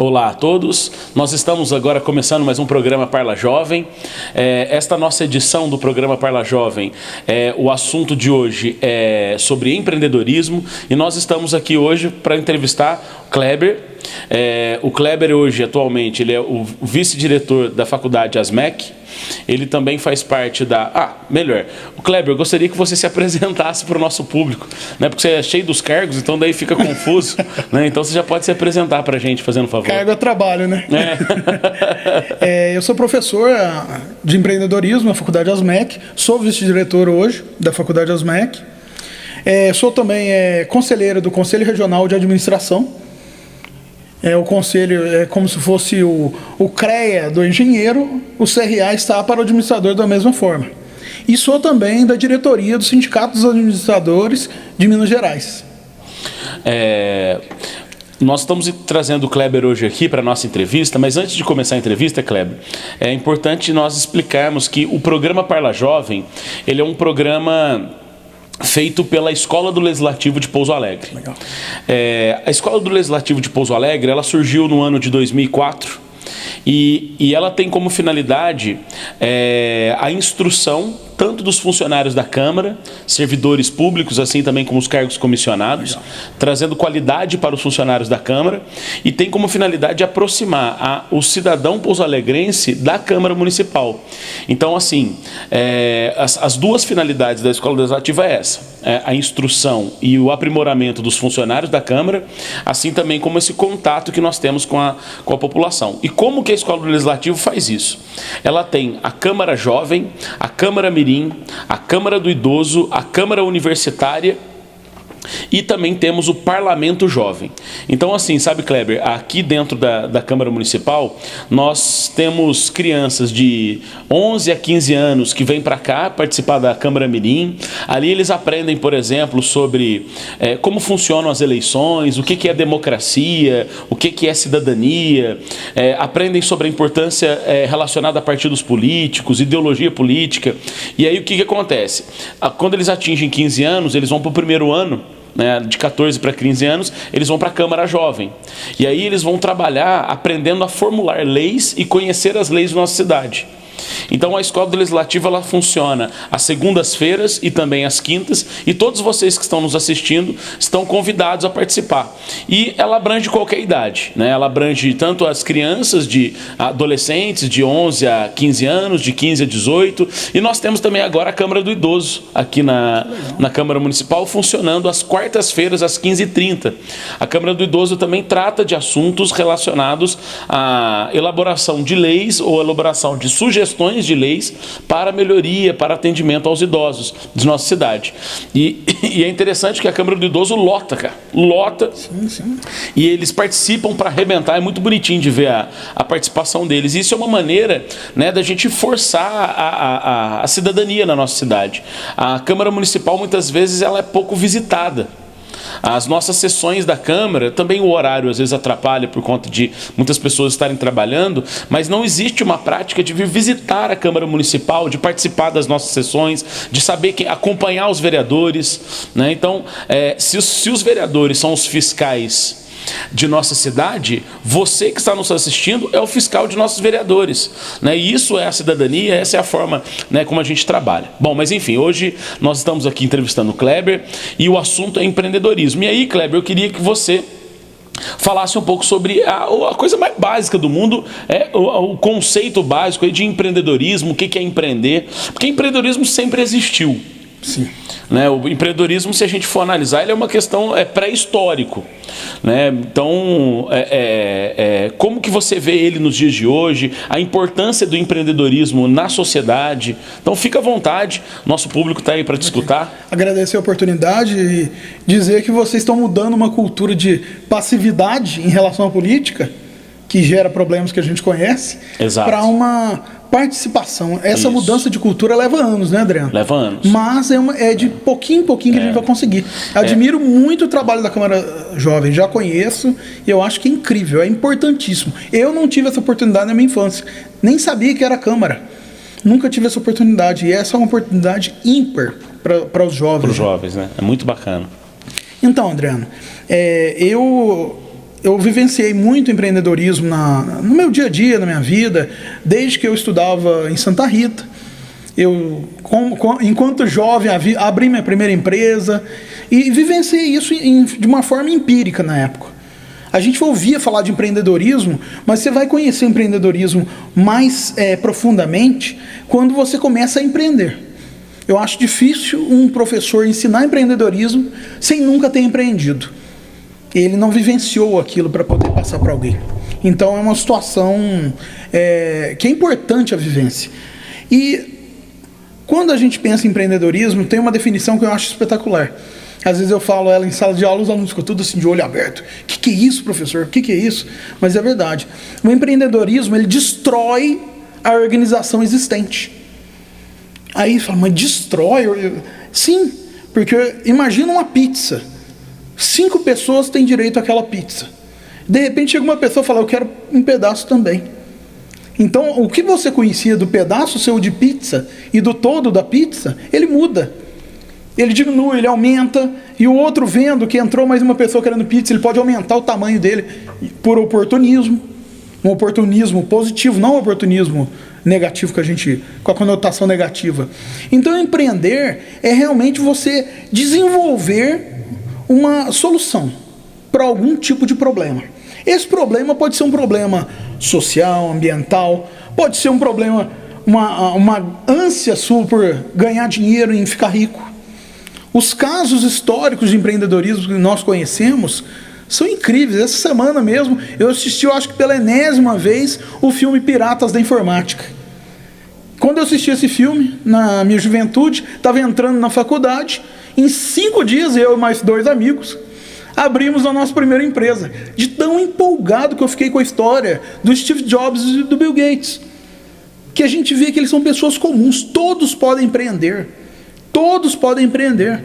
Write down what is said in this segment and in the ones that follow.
Olá a todos, nós estamos agora começando mais um programa Parla Jovem. Esta nossa edição do programa Parla Jovem, o assunto de hoje é sobre empreendedorismo e nós estamos aqui hoje para entrevistar o Kleber. O Kleber hoje, atualmente, ele é o vice-diretor da faculdade ASMEC. Ele também faz parte da... O Kleber, eu gostaria que você se apresentasse para o nosso público, né? Porque você é cheio dos cargos, então daí fica confuso, né? Então você já pode se apresentar para a gente, fazendo um favor. Cargo é trabalho, né? Eu sou professor de empreendedorismo na faculdade ASMEC, sou vice-diretor hoje da faculdade ASMEC, sou também conselheiro do Conselho Regional de Administração. O conselho é como se fosse o CREA do engenheiro, o CRA está para o administrador da mesma forma. E sou também da diretoria do Sindicato dos Administradores de Minas Gerais. Nós estamos trazendo o Kleber hoje aqui para a nossa entrevista, mas antes de começar a entrevista, Kleber, é importante nós explicarmos que o programa Parla Jovem, ele é um programa feito pela Escola do Legislativo de Pouso Alegre. Legal. A Escola do Legislativo de Pouso Alegre, ela surgiu no ano de 2004 e ela tem como finalidade a instrução tanto dos funcionários da Câmara, servidores públicos, assim também como os cargos comissionados, legal, trazendo qualidade para os funcionários da Câmara, e tem como finalidade aproximar o cidadão pouso-alegrense da Câmara Municipal. Então, assim, as duas finalidades da Escola Legislativa é essa, a instrução e o aprimoramento dos funcionários da Câmara, assim também como esse contato que nós temos com a população. E como que a Escola do Legislativo faz isso? Ela tem a Câmara Jovem, a Câmara Mirim, a Câmara do Idoso, a Câmara Universitária e também temos o Parlamento Jovem. Então, assim, sabe, Kleber, aqui dentro da Câmara Municipal, nós temos crianças de 11 a 15 anos que vêm para cá participar da Câmara Mirim. Ali eles aprendem, por exemplo, sobre como funcionam as eleições, o que é democracia, o que é cidadania, aprendem sobre a importância relacionada a partidos políticos, ideologia política. E aí o que acontece? Quando eles atingem 15 anos, eles vão para o primeiro ano, de 14 para 15 anos, eles vão para a Câmara Jovem. E aí eles vão trabalhar aprendendo a formular leis e conhecer as leis da nossa cidade. Então a Escola Legislativa ela funciona às segundas-feiras e também às quintas, e todos vocês que estão nos assistindo estão convidados a participar. E ela abrange qualquer idade, né? Ela abrange tanto as crianças, de adolescentes de 11 a 15 anos, de 15 a 18, e nós temos também agora a Câmara do Idoso aqui na Câmara Municipal, funcionando às quartas-feiras às 15h30. A Câmara do Idoso também trata de assuntos relacionados à elaboração de leis ou elaboração de sugestões de leis para melhoria, para atendimento aos idosos de nossa cidade. E é interessante que a Câmara do Idoso lota, cara. Lota. Sim, sim. E eles participam para arrebentar. É muito bonitinho de ver a participação deles. E isso é uma maneira, né, da gente forçar a cidadania na nossa cidade. A Câmara Municipal, muitas vezes, ela é pouco visitada. As nossas sessões da Câmara, também o horário às vezes atrapalha por conta de muitas pessoas estarem trabalhando, mas não existe uma prática de vir visitar a Câmara Municipal, de participar das nossas sessões, de saber acompanhar os vereadores, né? Então, se os vereadores são os fiscais de nossa cidade, você que está nos assistindo é o fiscal de nossos vereadores, né? E isso é a cidadania, essa é a forma, né, como a gente trabalha. Bom, mas enfim, hoje nós estamos aqui entrevistando o Kleber e o assunto é empreendedorismo. E aí, Kleber, eu queria que você falasse um pouco sobre a coisa mais básica do mundo, o conceito básico aí de empreendedorismo, o que é empreender, porque empreendedorismo sempre existiu. Sim. Né? O empreendedorismo, se a gente for analisar, ele é uma questão pré-histórico, né? Então, como que você vê ele nos dias de hoje, a importância do empreendedorismo na sociedade? Então, fica à vontade, nosso público está aí para te escutar. Agradecer a oportunidade e dizer que vocês estão mudando uma cultura de passividade em relação à política, que gera problemas que a gente conhece, para uma participação. Essa mudança de cultura leva anos, né, Adriano? Leva anos. Mas é de pouquinho em pouquinho que a gente vai conseguir. Admiro muito o trabalho da Câmara Jovem, já conheço, e eu acho que é incrível, é importantíssimo. Eu não tive essa oportunidade na minha infância, nem sabia que era Câmara. Nunca tive essa oportunidade, e essa é uma oportunidade ímpar para os jovens. Para os jovens, né? É muito bacana. Então, Adriano, eu eu vivenciei muito empreendedorismo no meu dia a dia, na minha vida, desde que eu estudava em Santa Rita. Enquanto jovem, abri minha primeira empresa e vivenciei isso de uma forma empírica na época. A gente ouvia falar de empreendedorismo, mas você vai conhecer o empreendedorismo mais profundamente quando você começa a empreender. Eu acho difícil um professor ensinar empreendedorismo sem nunca ter empreendido. Ele não vivenciou aquilo para poder passar para alguém. Então é uma situação que é importante a vivência. E quando a gente pensa em empreendedorismo, tem uma definição que eu acho espetacular. Às vezes eu falo ela em sala de aula, os alunos ficam tudo assim de olho aberto. O que é isso, professor? O que é isso? Mas é verdade. O empreendedorismo, ele destrói a organização existente. Aí fala, mas destrói? Sim, porque imagina uma pizza. 5 pessoas têm direito àquela pizza. De repente chega uma pessoa e fala, eu quero um pedaço também. Então, o que você conhecia do pedaço seu de pizza e do todo da pizza, ele muda. Ele diminui, ele aumenta, e o outro vendo que entrou mais uma pessoa querendo pizza, ele pode aumentar o tamanho dele por oportunismo. Um oportunismo positivo, não um oportunismo negativo com a conotação negativa. Então, empreender é realmente você desenvolver uma solução para algum tipo de problema. Esse problema pode ser um problema social, ambiental, pode ser um problema, uma ânsia sua por ganhar dinheiro e ficar rico. Os casos históricos de empreendedorismo que nós conhecemos são incríveis. Essa semana mesmo eu assisti, eu acho que pela enésima vez, o filme Piratas da Informática. Quando eu assisti esse filme, na minha juventude, estava entrando na faculdade, em 5 dias eu e mais 2 amigos abrimos a nossa primeira empresa. De tão empolgado que eu fiquei com a história do Steve Jobs e do Bill Gates. Que a gente vê que eles são pessoas comuns, todos podem empreender. Todos podem empreender.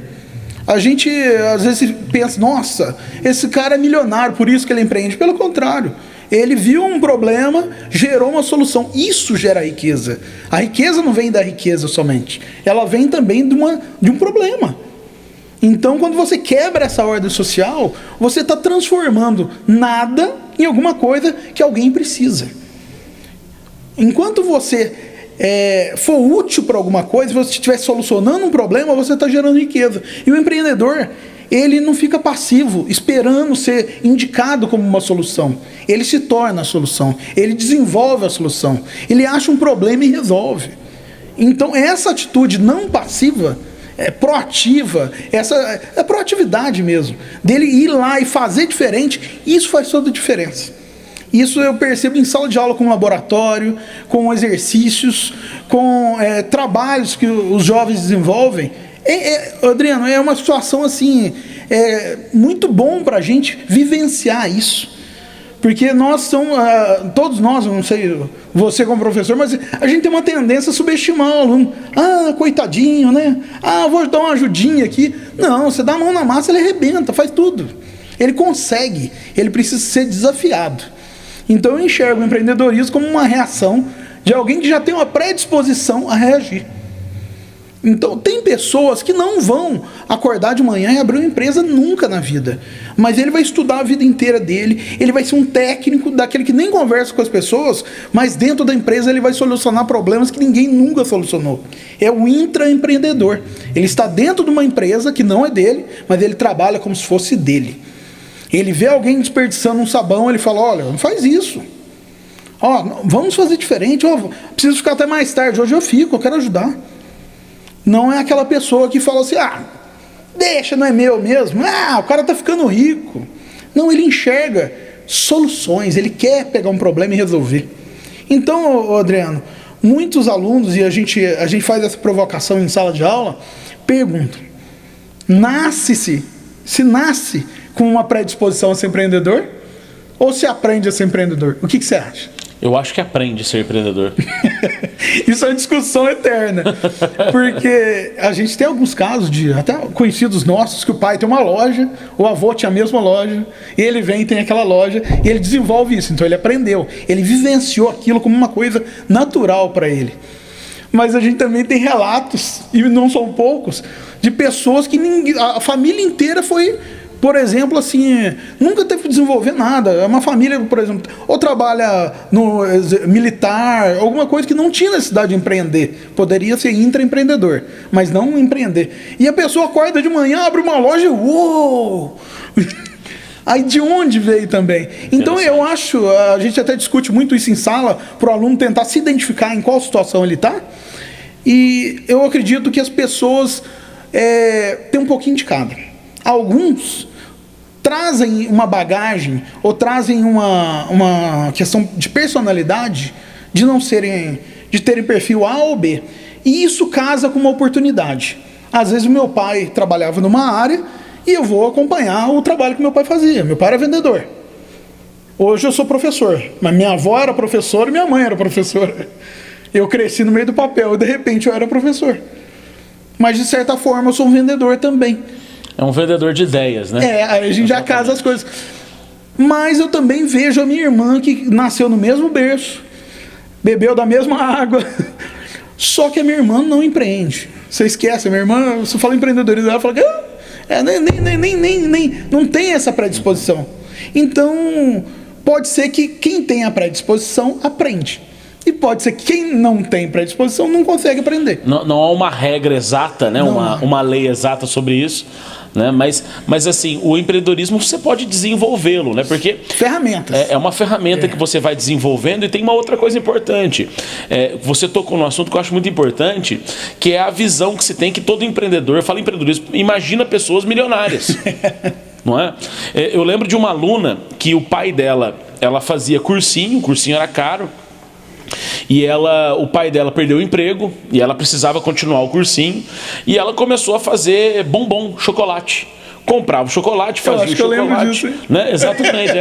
A gente às vezes pensa, nossa, esse cara é milionário, por isso que ele empreende. Pelo contrário, ele viu um problema, gerou uma solução. Isso gera riqueza. A riqueza não vem da riqueza somente. Ela vem também de um problema. Então, quando você quebra essa ordem social, você está transformando nada em alguma coisa que alguém precisa. Enquanto você for útil para alguma coisa, se você estiver solucionando um problema, você está gerando riqueza. E o empreendedor, ele não fica passivo, esperando ser indicado como uma solução. Ele se torna a solução, ele desenvolve a solução, ele acha um problema e resolve. Então, essa atitude não passiva, proativa, essa proatividade mesmo, dele ir lá e fazer diferente, isso faz toda a diferença. Isso eu percebo em sala de aula com laboratório, com exercícios, com trabalhos que os jovens desenvolvem. Adriano, é uma situação assim, muito bom para a gente vivenciar isso. Porque todos nós, não sei, você como professor, mas a gente tem uma tendência a subestimar o aluno. Ah, coitadinho, né? Ah, vou dar uma ajudinha aqui. Não, você dá a mão na massa, ele arrebenta, faz tudo. Ele consegue, ele precisa ser desafiado. Então eu enxergo o empreendedorismo como uma reação de alguém que já tem uma predisposição a reagir. Então tem pessoas que não vão acordar de manhã e abrir uma empresa nunca na vida. Mas ele vai estudar a vida inteira dele, ele vai ser um técnico daquele que nem conversa com as pessoas, mas dentro da empresa ele vai solucionar problemas que ninguém nunca solucionou. É o intraempreendedor. Ele está dentro de uma empresa que não é dele, mas ele trabalha como se fosse dele. Ele vê alguém desperdiçando um sabão, ele fala, olha, não faz isso. Vamos fazer diferente, preciso ficar até mais tarde, hoje eu fico, eu quero ajudar. Não é aquela pessoa que fala assim, deixa, não é meu mesmo, o cara tá ficando rico. Não, ele enxerga soluções, ele quer pegar um problema e resolver. Então, Adriano, muitos alunos, e a gente faz essa provocação em sala de aula, perguntam, se nasce com uma predisposição a ser empreendedor, ou se aprende a ser empreendedor? O que você acha? Eu acho que aprende a ser empreendedor. Isso é uma discussão eterna. Porque a gente tem alguns casos de até conhecidos nossos que o pai tem uma loja, o avô tinha a mesma loja, e ele vem e tem aquela loja, e ele desenvolve isso. Então ele aprendeu, ele vivenciou aquilo como uma coisa natural para ele. Mas a gente também tem relatos, e não são poucos, de pessoas que a família inteira foi por exemplo, assim, nunca teve que desenvolver nada. É uma família, por exemplo, ou trabalha no militar, alguma coisa que não tinha necessidade de empreender. Poderia ser intraempreendedor, mas não empreender. E a pessoa acorda de manhã, abre uma loja e uou! Aí de onde veio também? Então eu acho, a gente até discute muito isso em sala, para o aluno tentar se identificar em qual situação ele está. E eu acredito que as pessoas têm um pouquinho de cada. Alguns trazem uma bagagem ou trazem uma questão de personalidade, de terem perfil A ou B. E isso casa com uma oportunidade. Às vezes o meu pai trabalhava numa área e eu vou acompanhar o trabalho que meu pai fazia. Meu pai era vendedor. Hoje eu sou professor, mas minha avó era professora e minha mãe era professora. Eu cresci no meio do papel e de repente eu era professor. Mas de certa forma eu sou um vendedor também. É um vendedor de ideias, né? Aí a gente já casa as coisas. Mas eu também vejo a minha irmã que nasceu no mesmo berço, bebeu da mesma água. Só que a minha irmã não empreende. Você esquece, a minha irmã, você fala empreendedorismo, ela fala que não tem essa predisposição. Então, pode ser que quem tem a predisposição aprende. E pode ser que quem não tem predisposição não consegue aprender. Não há uma regra exata, né? Uma lei exata sobre isso. Né? Mas assim, o empreendedorismo você pode desenvolvê-lo, né? Porque ferramentas. É uma ferramenta que você vai desenvolvendo. E tem uma outra coisa importante. Você tocou no assunto que eu acho muito importante, que é a visão que se tem, que todo empreendedor, eu falo em empreendedorismo, imagina pessoas milionárias. Não é? Eu lembro de uma aluna que o pai dela, ela fazia cursinho, o cursinho era caro. E o pai dela perdeu o emprego e ela precisava continuar o cursinho. E ela começou a fazer bombom, chocolate. Comprava o chocolate, fazia o chocolate. Né? Exatamente.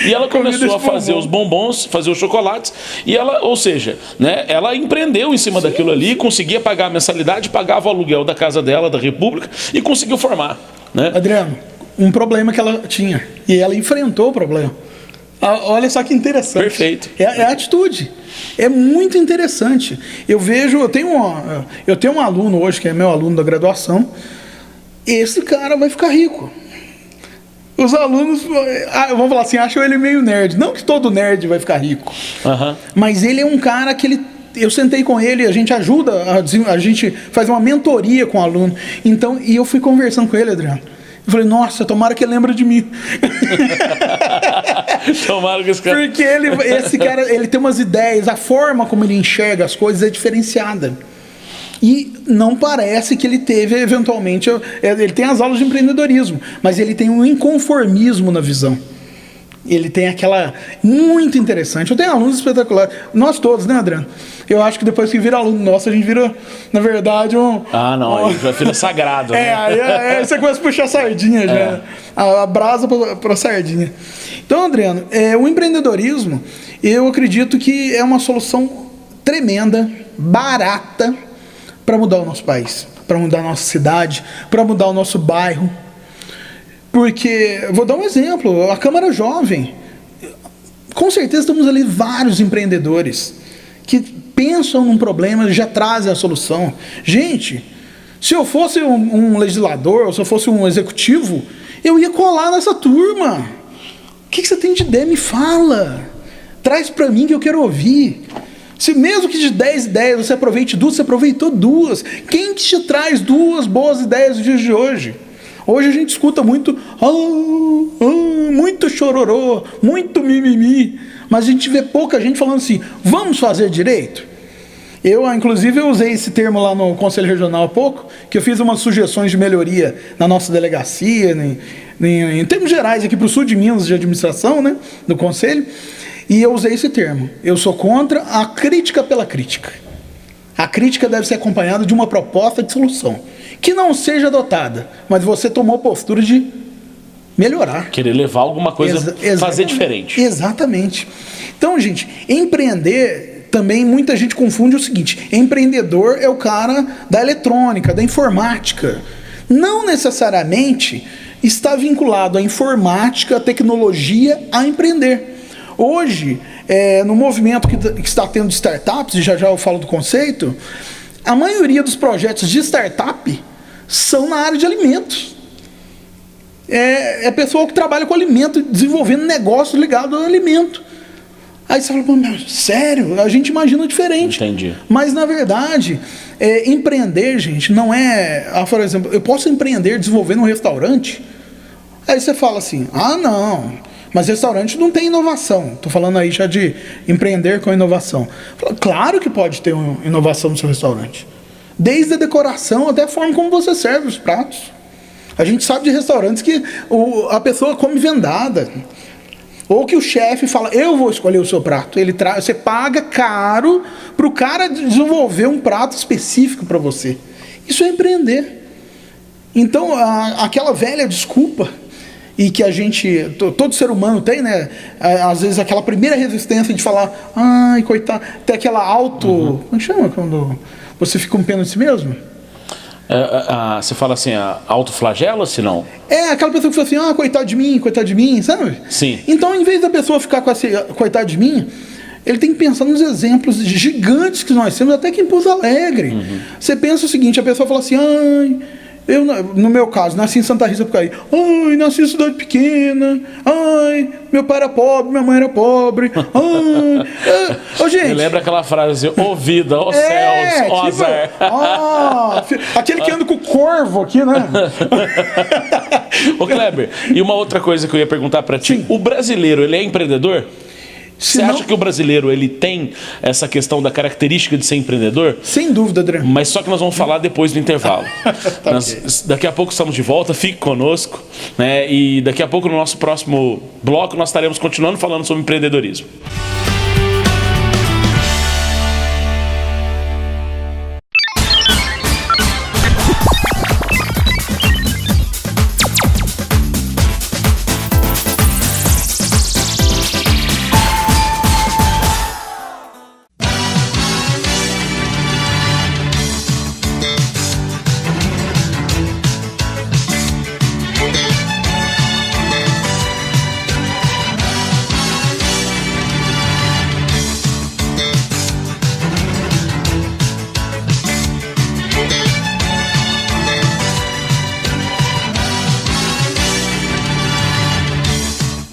E ela começou a fazer os bombons, fazer os chocolates. E ela, ou seja, né, ela empreendeu em cima daquilo ali, conseguia pagar a mensalidade, pagava o aluguel da casa dela, da República, e conseguiu formar. Né? Adriano, um problema que ela tinha. E ela enfrentou o problema. Olha só que interessante. Perfeito. É a atitude. É muito interessante. Eu tenho um aluno hoje, que é meu aluno da graduação. Esse cara vai ficar rico. Os alunos, vamos falar assim, acham ele meio nerd. Não que todo nerd vai ficar rico. Uhum. Mas ele é um cara que eu sentei com ele, a gente ajuda, a gente faz uma mentoria com o aluno. Então, e eu fui conversando com ele, Adriano. Eu falei, nossa, tomara que ele lembre de mim. Tomara que esse cara... Porque esse cara, ele tem umas ideias, a forma como ele enxerga as coisas é diferenciada. E não parece que ele teve, eventualmente, ele tem as aulas de empreendedorismo, mas ele tem um inconformismo na visão. Ele tem aquela... Muito interessante. Eu tenho alunos espetaculares. Nós todos, né, Adriano? Eu acho que depois que vira aluno nosso, a gente vira, na verdade, aí já vira sagrado. Né? Aí você começa a puxar a sardinha já. A brasa para a sardinha. Então, Adriano, o empreendedorismo, eu acredito que é uma solução tremenda, barata, para mudar o nosso país, para mudar a nossa cidade, para mudar o nosso bairro. Porque, vou dar um exemplo, a Câmara Jovem, com certeza temos ali vários empreendedores que pensam num problema e já trazem a solução. Gente, se eu fosse um legislador, ou se eu fosse um executivo, eu ia colar nessa turma. O que você tem de ideia? Me fala. Traz para mim que eu quero ouvir. Se mesmo que de 10 ideias você aproveite 2, você aproveitou 2. Quem te traz 2 boas ideias nos dias de hoje? Hoje a gente escuta muito muito chororô, muito mimimi, mas a gente vê pouca gente falando assim, vamos fazer direito? Inclusive, eu usei esse termo lá no Conselho Regional há pouco, que eu fiz umas sugestões de melhoria na nossa delegacia, em termos gerais aqui para o sul de Minas de administração, né, do Conselho, e eu usei esse termo. Eu sou contra a crítica pela crítica. A crítica deve ser acompanhada de uma proposta de solução, que não seja adotada, mas você tomou postura de melhorar. Querer levar alguma coisa, fazer diferente. Exatamente. Então, gente, empreender, também muita gente confunde o seguinte, empreendedor é o cara da eletrônica, da informática. Não necessariamente está vinculado à informática, à tecnologia, a empreender. Hoje, no movimento que está tendo de startups, e já eu falo do conceito, a maioria dos projetos de startup são na área de alimentos. é pessoa que trabalha com alimento, desenvolvendo negócio ligado ao alimento. Aí você fala, mas sério? A gente imagina diferente. Entendi. Mas, na verdade, empreender, gente, não é... por exemplo, eu posso empreender desenvolvendo um restaurante? Aí você fala assim, não, mas restaurante não tem inovação. Estou falando aí já de empreender com inovação. Claro que pode ter uma inovação no seu restaurante. Desde a decoração até a forma como você serve os pratos. A gente sabe de restaurantes que a pessoa come vendada. Ou que o chefe fala, eu vou escolher o seu prato. Você paga caro para o cara desenvolver um prato específico para você. Isso é empreender. Então, aquela velha desculpa, e que todo ser humano tem, né? Às vezes aquela primeira resistência de falar, ai, coitado, tem aquela como chama quando você fica com pena de si mesmo? Você fala assim, autoflagela-se, não? Aquela pessoa que fala assim, coitado de mim, sabe? Sim. Então, em vez da pessoa ficar com esse coitado de mim, ele tem que pensar nos exemplos gigantes que nós temos, até que em Pouso Alegre. Você pensa o seguinte, a pessoa fala assim, eu, no meu caso, nasci em Santa Rita do Piauí. Nasci em cidade pequena. Meu pai era pobre, minha mãe era pobre. Gente. Lembra aquela frase, ô vida, ô céus, ó azar. Aquele que anda com o corvo aqui, né? Ô Kleber, e uma outra coisa que eu ia perguntar pra ti. Sim. O brasileiro, ele é empreendedor? Você acha que o brasileiro ele tem essa questão da característica de ser empreendedor? Sem dúvida, André. Mas só que nós vamos falar depois do intervalo. Daqui a pouco estamos de volta, fique conosco, né? E daqui a pouco no nosso próximo bloco nós estaremos continuando falando sobre empreendedorismo.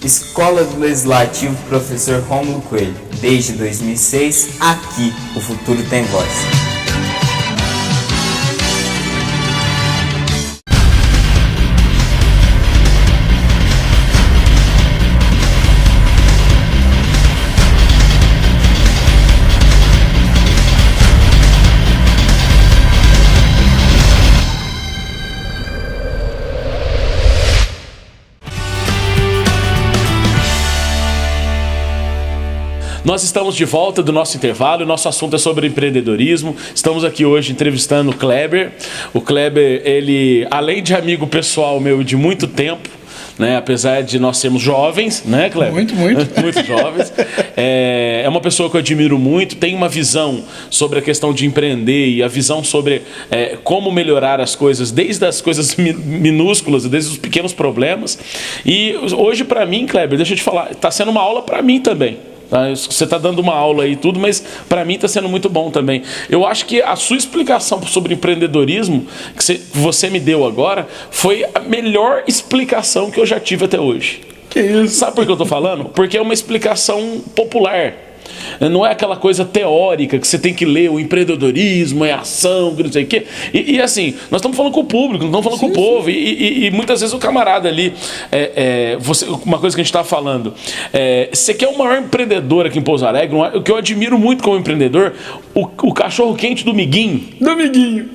Escola do Legislativo Professor Rômulo Coelho. Desde 2006, aqui o futuro tem voz. Nós estamos de volta do nosso intervalo, o nosso assunto é sobre empreendedorismo. Estamos aqui hoje entrevistando o Kleber. O Kleber, ele, além de amigo pessoal meu de muito tempo, né, apesar de nós sermos jovens, né, Kleber? Muito. Muito jovens. É uma pessoa que eu admiro muito, tem uma visão sobre a questão de empreender e a visão sobre como melhorar as coisas, desde as coisas minúsculas, desde os pequenos problemas. E hoje, para mim, Kleber, deixa eu te falar, está sendo uma aula para mim também. Você está dando uma aula aí e tudo, mas para mim está sendo muito bom também. Eu acho que a sua explicação sobre empreendedorismo que você me deu agora foi a melhor explicação que eu já tive até hoje. Que isso? Sabe por que eu estou falando? Porque é uma explicação popular. Não é aquela coisa teórica que você tem que ler o empreendedorismo, é ação, não sei o quê. E assim, nós estamos falando com o público, não estamos falando com o povo. E muitas vezes o camarada ali, uma coisa que a gente está falando, você quer o maior empreendedor aqui em Pouso Alegre, o que eu admiro muito como empreendedor, o cachorro quente do Miguinho. O amiguinho.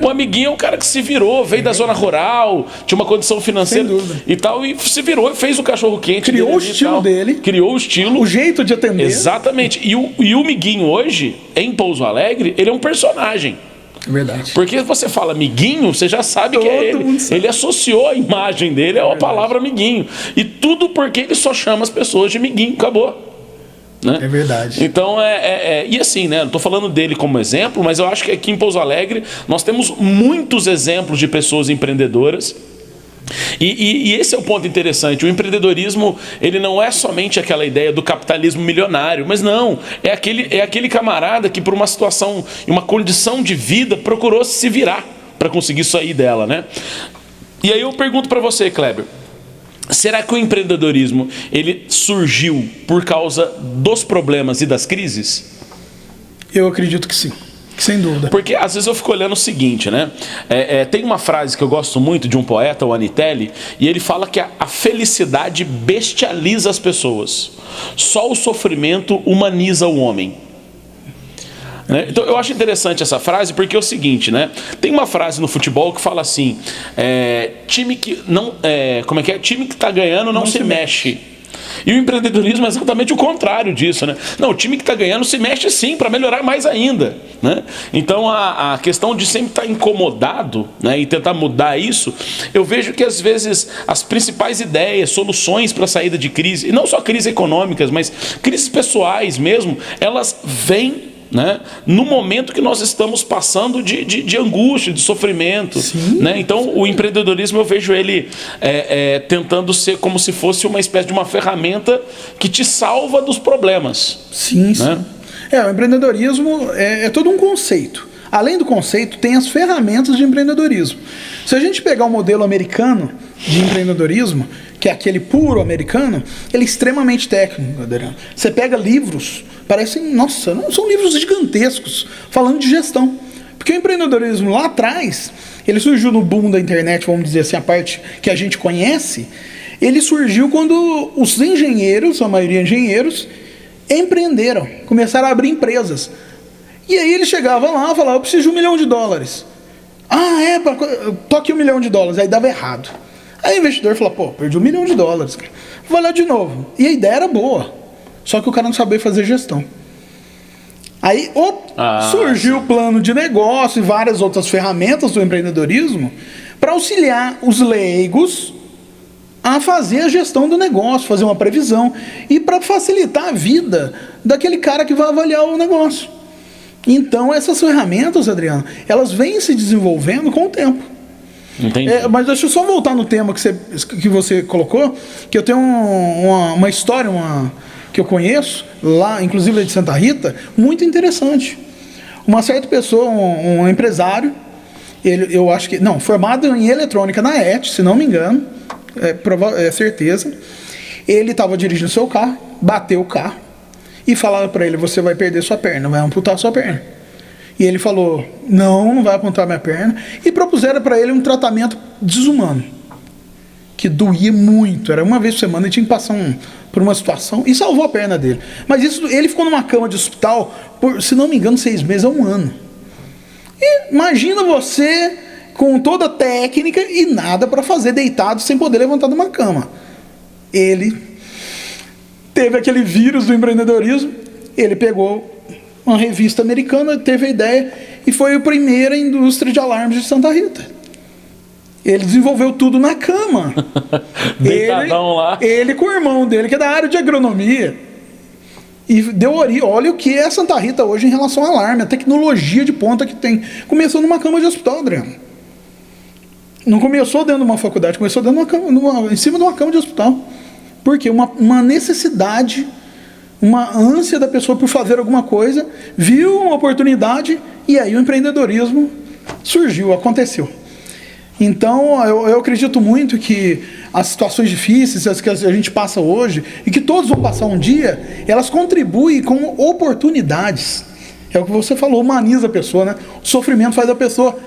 O amiguinho é um cara que se virou, veio da zona rural, tinha uma condição financeira e tal, e se virou e fez o cachorro quente. Criou o estilo dele. Criou o estilo. O jeito de atender. Exatamente. E o Miguinho hoje, em Pouso Alegre, ele é um personagem. Verdade. Porque você fala amiguinho, você já sabe que é ele. Ele associou a imagem dele à palavra amiguinho. E tudo porque ele só chama as pessoas de amiguinho. Acabou. Né? É verdade. Então, e assim, né? Não estou falando dele como exemplo, mas eu acho que aqui em Pouso Alegre nós temos muitos exemplos de pessoas empreendedoras. E esse é o ponto interessante. O empreendedorismo, ele não é somente aquela ideia do capitalismo milionário, mas não, é aquele camarada que por uma situação, uma condição de vida, procurou se virar para conseguir sair dela, né? E aí eu pergunto para você, Kleber, será que o empreendedorismo ele surgiu por causa dos problemas e das crises? Eu acredito que sim, sem dúvida. Porque às vezes eu fico olhando o seguinte, né? Tem uma frase que eu gosto muito de um poeta, o Anitelli, e ele fala que a felicidade bestializa as pessoas. Só o sofrimento humaniza o homem. Então eu acho interessante essa frase porque é o seguinte, né? Tem uma frase no futebol que fala assim: time que não, como é que é? Time que está ganhando não se mexe. E o empreendedorismo é exatamente o contrário disso, né? Não, o time que está ganhando se mexe sim para melhorar mais ainda, né? Então a questão de sempre estar incomodado, né, e tentar mudar isso, eu vejo que às vezes as principais ideias, soluções para a saída de crise, e não só crises econômicas, mas crises pessoais mesmo, elas vêm, né, no momento que nós estamos passando de angústia, de sofrimento, né? Então o empreendedorismo eu vejo ele tentando ser como se fosse uma espécie de uma ferramenta que te salva dos problemas. Sim, sim. Né? O empreendedorismo é todo um conceito. Além do conceito, tem as ferramentas de empreendedorismo. Se a gente pegar o modelo americano de empreendedorismo, que é aquele puro americano, ele é extremamente técnico, Adriano. Você pega livros, parecem, nossa, não são livros gigantescos, falando de gestão. Porque o empreendedorismo lá atrás, ele surgiu no boom da internet, vamos dizer assim, a parte que a gente conhece, ele surgiu quando os engenheiros, a maioria engenheiros, empreenderam, começaram a abrir empresas. E aí ele chegava lá e falava, eu preciso de $1 milhão. Toque $1 milhão. Aí dava errado. Aí o investidor falou, pô, perdi $1 milhão, cara. Vou olhar de novo. E a ideia era boa. Só que o cara não sabia fazer gestão. Aí surgiu o plano de negócio e várias outras ferramentas do empreendedorismo para auxiliar os leigos a fazer a gestão do negócio, fazer uma previsão e para facilitar a vida daquele cara que vai avaliar o negócio. Então essas ferramentas, Adriano, elas vêm se desenvolvendo com o tempo. Entendi. Mas deixa eu só voltar no tema que você colocou, que eu tenho uma história que eu conheço, lá, inclusive de Santa Rita, muito interessante. Uma certa pessoa, um empresário, eu acho que, não, formado em eletrônica na ET, se não me engano, é certeza, ele estava dirigindo seu carro, bateu o carro, e falaram para ele, você vai perder sua perna, vai amputar sua perna. E ele falou, não vai amputar minha perna. E propuseram para ele um tratamento desumano, que doía muito. Era uma vez por semana, ele tinha que passar por uma situação, e salvou a perna dele. Mas ele ficou numa cama de hospital por, se não me engano, 6 meses a 1 ano. E imagina você com toda a técnica e nada para fazer, deitado, sem poder levantar de uma cama. Ele teve aquele vírus do empreendedorismo, ele pegou uma revista americana, teve a ideia e foi a primeira indústria de alarmes de Santa Rita. Ele desenvolveu tudo na cama. Deitadão lá. Ele com o irmão dele, que é da área de agronomia. E deu origem. Olha o que é Santa Rita hoje em relação ao alarme, a tecnologia de ponta que tem. Começou numa cama de hospital, Adriano. Não começou dentro de uma faculdade, começou dentro de uma cama, em cima de uma cama de hospital. Por quê? Uma necessidade, uma ânsia da pessoa por fazer alguma coisa, viu uma oportunidade e aí o empreendedorismo surgiu, aconteceu. Então eu acredito muito que as situações difíceis, as que a gente passa hoje e que todos vão passar um dia, elas contribuem com oportunidades. É o que você falou, humaniza a pessoa, né? O sofrimento faz a pessoa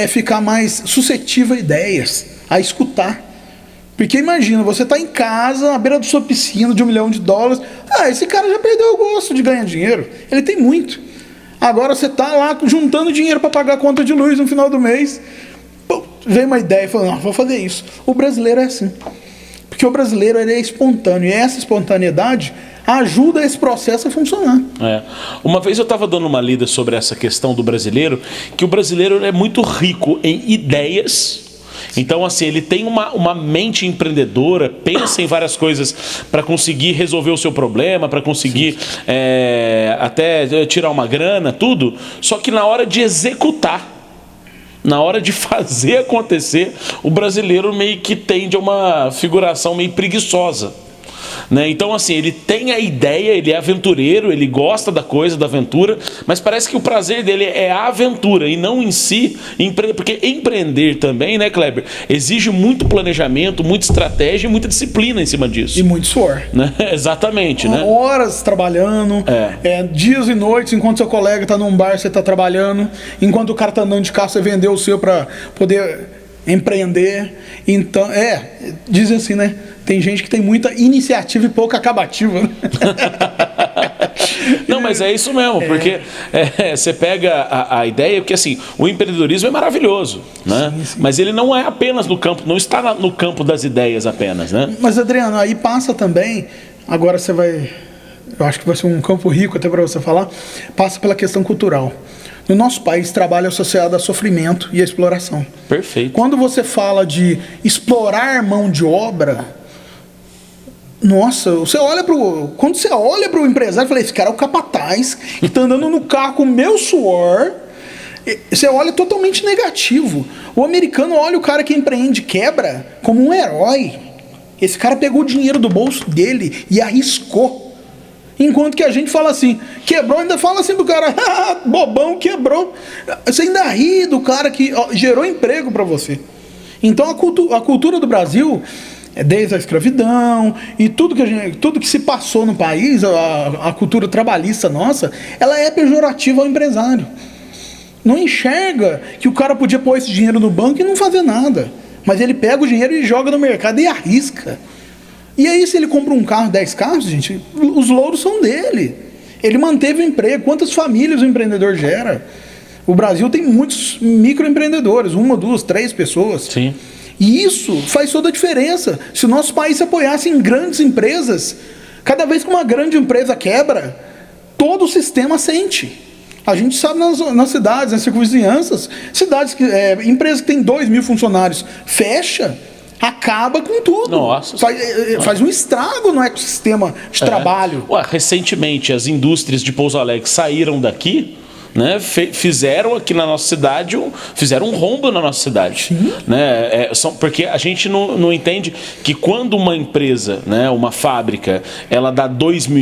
ficar mais suscetível a ideias, a escutar. Porque imagina, você está em casa, à beira da sua piscina de $1 milhão. Esse cara já perdeu o gosto de ganhar dinheiro. Ele tem muito. Agora você está lá juntando dinheiro para pagar a conta de luz no final do mês. Pô, veio uma ideia e falou, não, vou fazer isso. O brasileiro é assim. Porque o brasileiro ele é espontâneo. E essa espontaneidade ajuda esse processo a funcionar. Uma vez eu estava dando uma lida sobre essa questão do brasileiro, que o brasileiro é muito rico em ideias. Então, assim, ele tem uma mente empreendedora, pensa em várias coisas para conseguir resolver o seu problema, para conseguir até tirar uma grana, tudo. Só que na hora de executar, na hora de fazer acontecer, o brasileiro meio que tende a uma figuração meio preguiçosa. Né? Então, assim, ele tem a ideia, ele é aventureiro, ele gosta da coisa, da aventura, mas parece que o prazer dele é a aventura e não em si, porque empreender também, né, Kleber, exige muito planejamento, muita estratégia e muita disciplina em cima disso. E muito suor. Né? Exatamente, né? Horas trabalhando, dias e noites, enquanto seu colega está num bar, você está trabalhando, enquanto o cara está andando de carro, você vendeu o seu para poder empreender. Então, dizem assim, né? Tem gente que tem muita iniciativa e pouca acabativa. Né? Não, mas é isso mesmo, porque você pega a ideia, porque assim, o empreendedorismo é maravilhoso, né? Sim. Mas ele não é apenas no campo, não está no campo das ideias apenas, né? Mas, Adriano, aí passa também, agora você vai, eu acho que vai ser um campo rico até para você falar, passa pela questão cultural. No nosso país, trabalho associado a sofrimento e a exploração. Perfeito. Quando você fala de explorar mão de obra, nossa, quando você olha para o empresário, eu falei, esse cara é o capataz que está andando no carro com o meu suor. Você olha totalmente negativo. O americano olha o cara que empreende quebra como um herói. Esse cara pegou o dinheiro do bolso dele e arriscou. Enquanto que a gente fala assim, quebrou, ainda fala assim pro cara, bobão, quebrou. Você ainda ri do cara que gerou emprego para você. Então a cultura do Brasil, desde a escravidão e tudo que se passou no país, a cultura trabalhista nossa, ela é pejorativa ao empresário. Não enxerga que o cara podia pôr esse dinheiro no banco e não fazer nada. Mas ele pega o dinheiro e joga no mercado e arrisca. E aí, se ele compra um carro, 10 carros, gente, os louros são dele. Ele manteve o emprego. Quantas famílias o empreendedor gera? O Brasil tem muitos microempreendedores, 1, 2, 3 pessoas. Sim. E isso faz toda a diferença. Se o nosso país se apoiasse em grandes empresas, cada vez que uma grande empresa quebra, todo o sistema sente. A gente sabe nas cidades, nas circunvizinhanças, empresas que têm 2.000 funcionários, fecha, acaba com tudo. Nossa. Faz um estrago no ecossistema de trabalho. Recentemente, as indústrias de Pouso Alegre saíram daqui, né, fizeram aqui na nossa cidade, fizeram um rombo na nossa cidade. Né, porque a gente não entende que quando uma empresa, né, uma fábrica, ela dá 2.000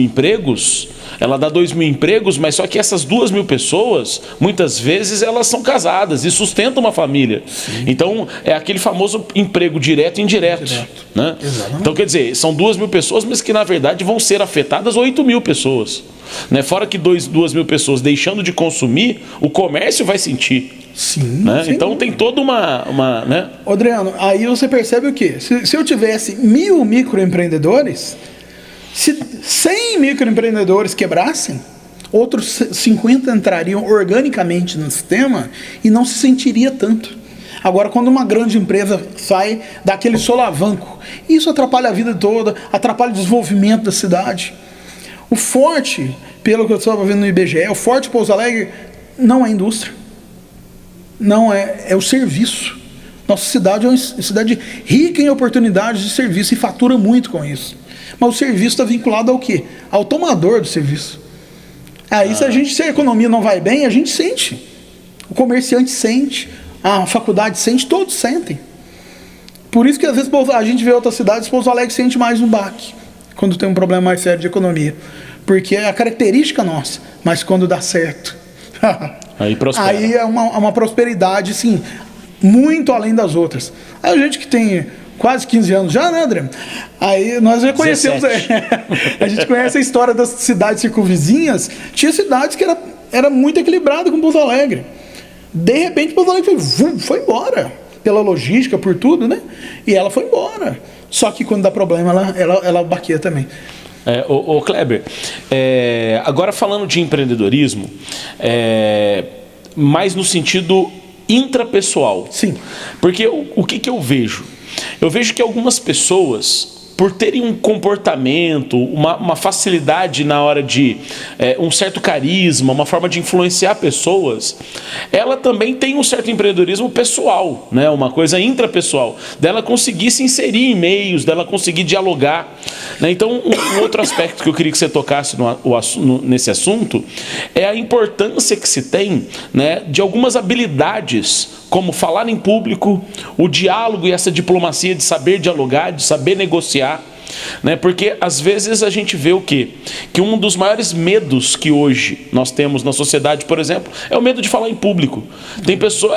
empregos, mas só que essas 2.000 pessoas, muitas vezes elas são casadas e sustentam uma família. Sim. Então é aquele famoso emprego direto e indireto. Né? Então quer dizer, são 2.000 pessoas, mas que na verdade vão ser afetadas 8.000 pessoas. Né? Fora que 2.000 pessoas deixando de consumir, o comércio vai sentir. Sim. Né? Então tem toda uma né? Adriano, aí você percebe o quê? Se eu tivesse 1.000 microempreendedores, se 100 microempreendedores quebrassem, outros 50 entrariam organicamente no sistema e não se sentiria tanto. Agora, quando uma grande empresa sai daquele solavanco, isso atrapalha a vida toda, atrapalha o desenvolvimento da cidade. O forte, pelo que eu estava vendo no IBGE, o forte de Pouso Alegre não é a indústria, não é o serviço. Nossa cidade é uma cidade rica em oportunidades de serviço e fatura muito com isso. Mas o serviço está vinculado ao quê? Ao tomador do serviço. Aí se a economia não vai bem, a gente sente. O comerciante sente, a faculdade sente, todos sentem. Por isso que às vezes a gente vê outras cidades, Pouso Alegre sente mais um baque, quando tem um problema mais sério de economia. Porque é a característica nossa, mas quando dá certo, aí prospera. Aí é uma prosperidade, sim, muito além das outras. Aí a gente que tem quase 15 anos já, né, André? Aí nós já conhecemos, a gente conhece a história das cidades circunvizinhas. Tinha cidades que era muito equilibrada com Pouso Alegre. De repente, Pouso Alegre foi embora. Pela logística, por tudo, né? E ela foi embora. Só que quando dá problema, ela baqueia também. Ô Kleber, agora falando de empreendedorismo, mais no sentido intrapessoal. Sim. Porque o que eu vejo? Eu vejo que algumas pessoas, por terem um comportamento, uma facilidade na hora de um certo carisma, uma forma de influenciar pessoas, ela também tem um certo empreendedorismo pessoal, né? Uma coisa intrapessoal, dela conseguir se inserir em meios, dela conseguir dialogar. Né? Então, um outro aspecto que eu queria que você tocasse nesse assunto é a importância que se tem, né, de algumas habilidades, como falar em público, o diálogo e essa diplomacia de saber dialogar, de saber negociar. né? Porque às vezes a gente vê o quê? Que um dos maiores medos que hoje nós temos na sociedade, por exemplo, é o medo de falar em público. Tem pessoas,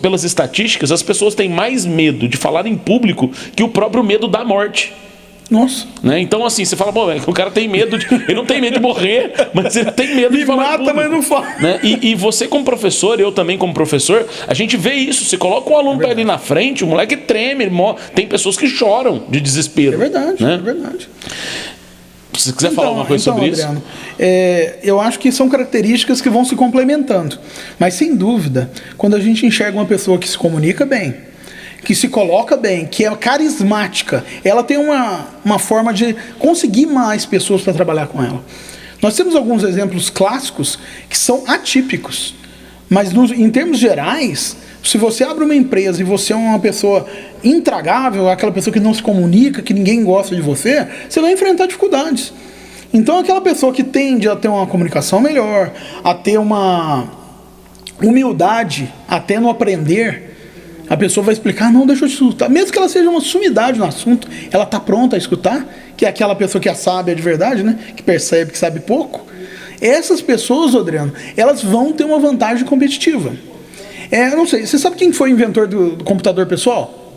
pelas estatísticas, as pessoas têm mais medo de falar em público que o próprio medo da morte. Nossa. Né? Então, assim, você fala, bom, o cara tem medo ele não tem medo de morrer, mas ele tem medo de falar em público, mas não fala. né? E você como professor, eu também como professor, a gente vê isso. Você coloca um aluno ali na frente, o moleque treme, tem pessoas que choram de desespero. É verdade, né? é verdade. Se você quiser falar alguma coisa sobre Adriano, isso. Eu acho que são características que vão se complementando. Mas, sem dúvida, quando a gente enxerga uma pessoa que se comunica bem, que se coloca bem, que é carismática, ela tem uma forma de conseguir mais pessoas para trabalhar com ela. Nós temos alguns exemplos clássicos que são atípicos, mas em termos gerais, se você abre uma empresa e você é uma pessoa intragável, aquela pessoa que não se comunica, que ninguém gosta de você, você vai enfrentar dificuldades. Então, aquela pessoa que tende a ter uma comunicação melhor, a ter uma humildade até no aprender, a pessoa vai explicar, não, deixa eu te escutar. Mesmo que ela seja uma sumidade no assunto, ela está pronta a escutar, que é aquela pessoa que é sábia de verdade, né? Que percebe que sabe pouco. Essas pessoas, Adriano, elas vão ter uma vantagem competitiva. Eu não sei, você sabe quem foi o inventor do computador pessoal?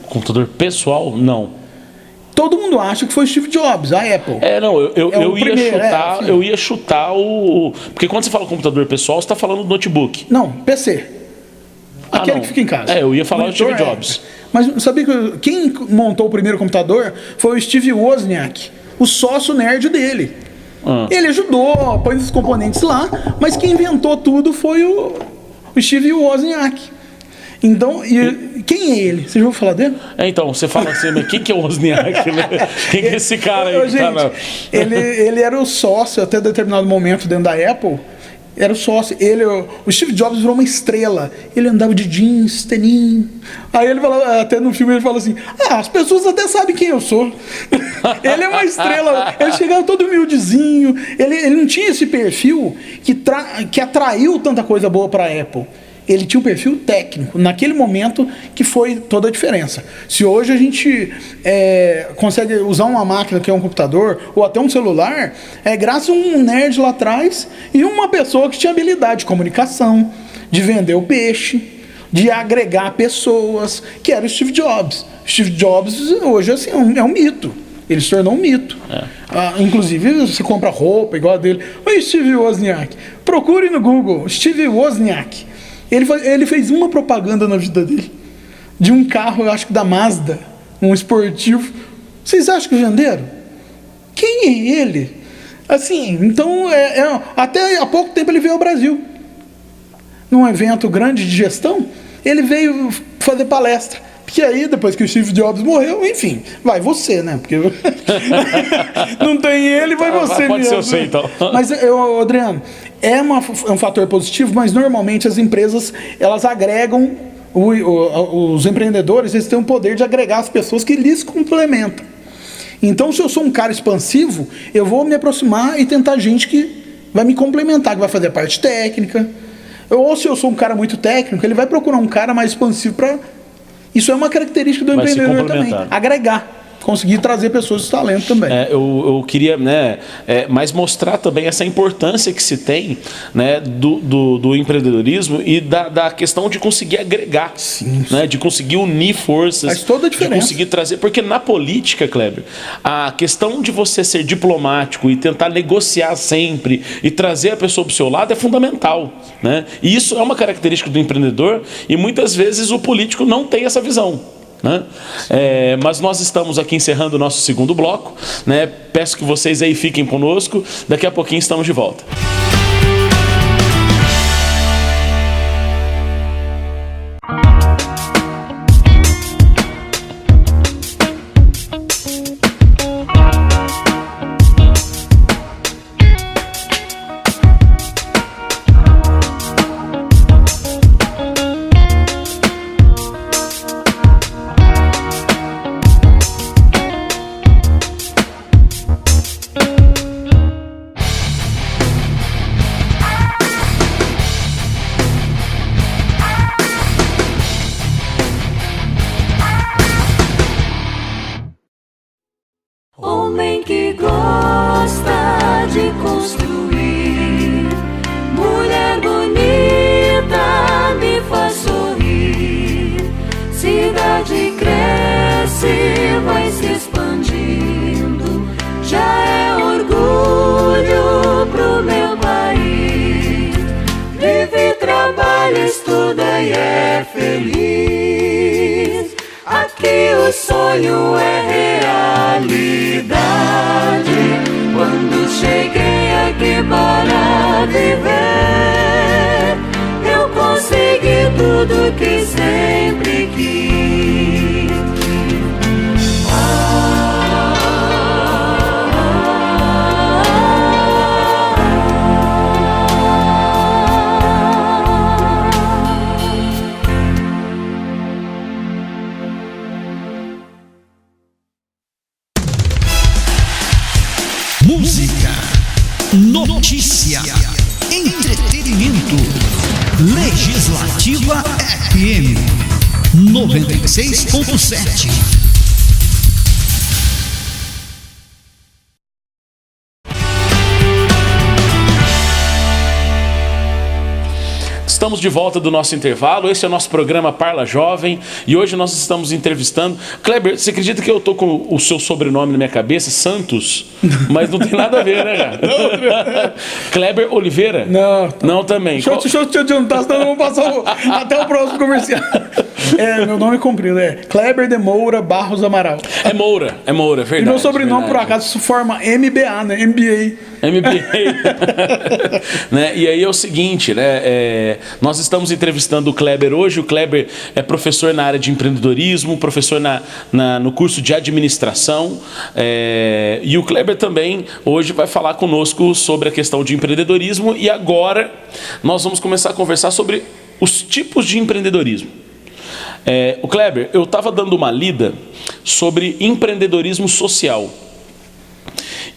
Computador pessoal? Não. Todo mundo acha que foi Steve Jobs, a Apple. Eu ia chutar o... Porque quando você fala computador pessoal, você está falando do notebook. Não, PC. Aquele que fica em casa. Eu ia falar o Steve Jobs. Mas sabia que quem montou o primeiro computador foi o Steve Wozniak, o sócio nerd dele. Ele ajudou, pôs os componentes lá, mas quem inventou tudo foi o Steve Wozniak. Então, quem é ele? Você já ouviu falar dele? Então, você fala assim, mas quem que é o Wozniak? Né? Quem que é esse cara aí? Gente, ele era o sócio até determinado momento dentro da Apple. Era o sócio. O Steve Jobs virou uma estrela. Ele andava de jeans, teninho. Aí ele fala, até no filme ele fala assim, as pessoas até sabem quem eu sou. Ele é uma estrela. Ele chegava todo humildezinho. Ele não tinha esse perfil que atraiu tanta coisa boa para a Apple. Ele tinha um perfil técnico, naquele momento que foi toda a diferença. Se hoje a gente consegue usar uma máquina que é um computador, ou até um celular, é graças a um nerd lá atrás e uma pessoa que tinha habilidade de comunicação, de vender o peixe, de agregar pessoas, que era o Steve Jobs. Steve Jobs hoje assim, é um mito. Ele se tornou um mito. Inclusive, você compra roupa igual a dele. Oi, Steve Wozniak. Procure no Google, Steve Wozniak. Ele fez uma propaganda na vida dele, de um carro, eu acho que da Mazda, um esportivo. Vocês acham que venderam? Quem é ele? Assim, então, até há pouco tempo ele veio ao Brasil. Num evento grande de gestão, ele veio fazer palestra. Porque aí, depois que o Steve Jobs morreu, enfim, vai você, né? Porque não tem ele, vai você pode mesmo. Ser você, então. Mas, Adriano, é um fator positivo, mas normalmente as empresas, elas agregam, os empreendedores, eles têm o poder de agregar as pessoas que lhes complementam. Então, se eu sou um cara expansivo, eu vou me aproximar e tentar gente que vai me complementar, que vai fazer a parte técnica. Ou se eu sou um cara muito técnico, ele vai procurar um cara mais expansivo para... Isso é uma característica do empreendedor também. Agregar. Conseguir trazer pessoas de talento também. Eu queria, né, mais mostrar também essa importância que se tem, né, do empreendedorismo e da questão de conseguir agregar. Sim. Né, de conseguir unir forças. Faz toda a diferença. De conseguir trazer. Porque na política, Kleber, a questão de você ser diplomático e tentar negociar sempre e trazer a pessoa para o seu lado é fundamental. Né? E isso é uma característica do empreendedor e muitas vezes o político não tem essa visão. Né? Mas nós estamos aqui encerrando o nosso segundo bloco, né? Peço que vocês aí fiquem conosco, daqui a pouquinho estamos de volta. gosta de construir. Mulher bonita me faz sorrir. Cidade cresce, vai se expandindo. Já é orgulho pro meu país. Vive, trabalha, estuda e é feliz. Aqui o sonho é realidade. Quando cheguei aqui para viver, eu consegui tudo que sempre quis. Música, notícia, entretenimento. Legislativa FM 96.7. Estamos de volta do nosso intervalo. Esse é o nosso programa Parla Jovem e hoje nós estamos entrevistando... Kleber, você acredita que eu tô com o seu sobrenome na minha cabeça? Santos? Mas não tem nada a ver, né, cara? Não. Kleber Oliveira? Não. Não também. Deixa eu te adiantar, senão eu vou passar até o próximo comercial. Meu nome é comprido, Kleber de Moura Barros Amaral. É Moura, verdade. E meu sobrenome, verdade. Por acaso, se forma MBA, né? MBA. Né? E aí é o seguinte, né? Nós estamos entrevistando o Kleber hoje. O Kleber é professor na área de empreendedorismo, professor no curso de administração. E o Kleber também hoje vai falar conosco sobre a questão de empreendedorismo. E agora nós vamos começar a conversar sobre os tipos de empreendedorismo. O Kleber, eu estava dando uma lida sobre empreendedorismo social.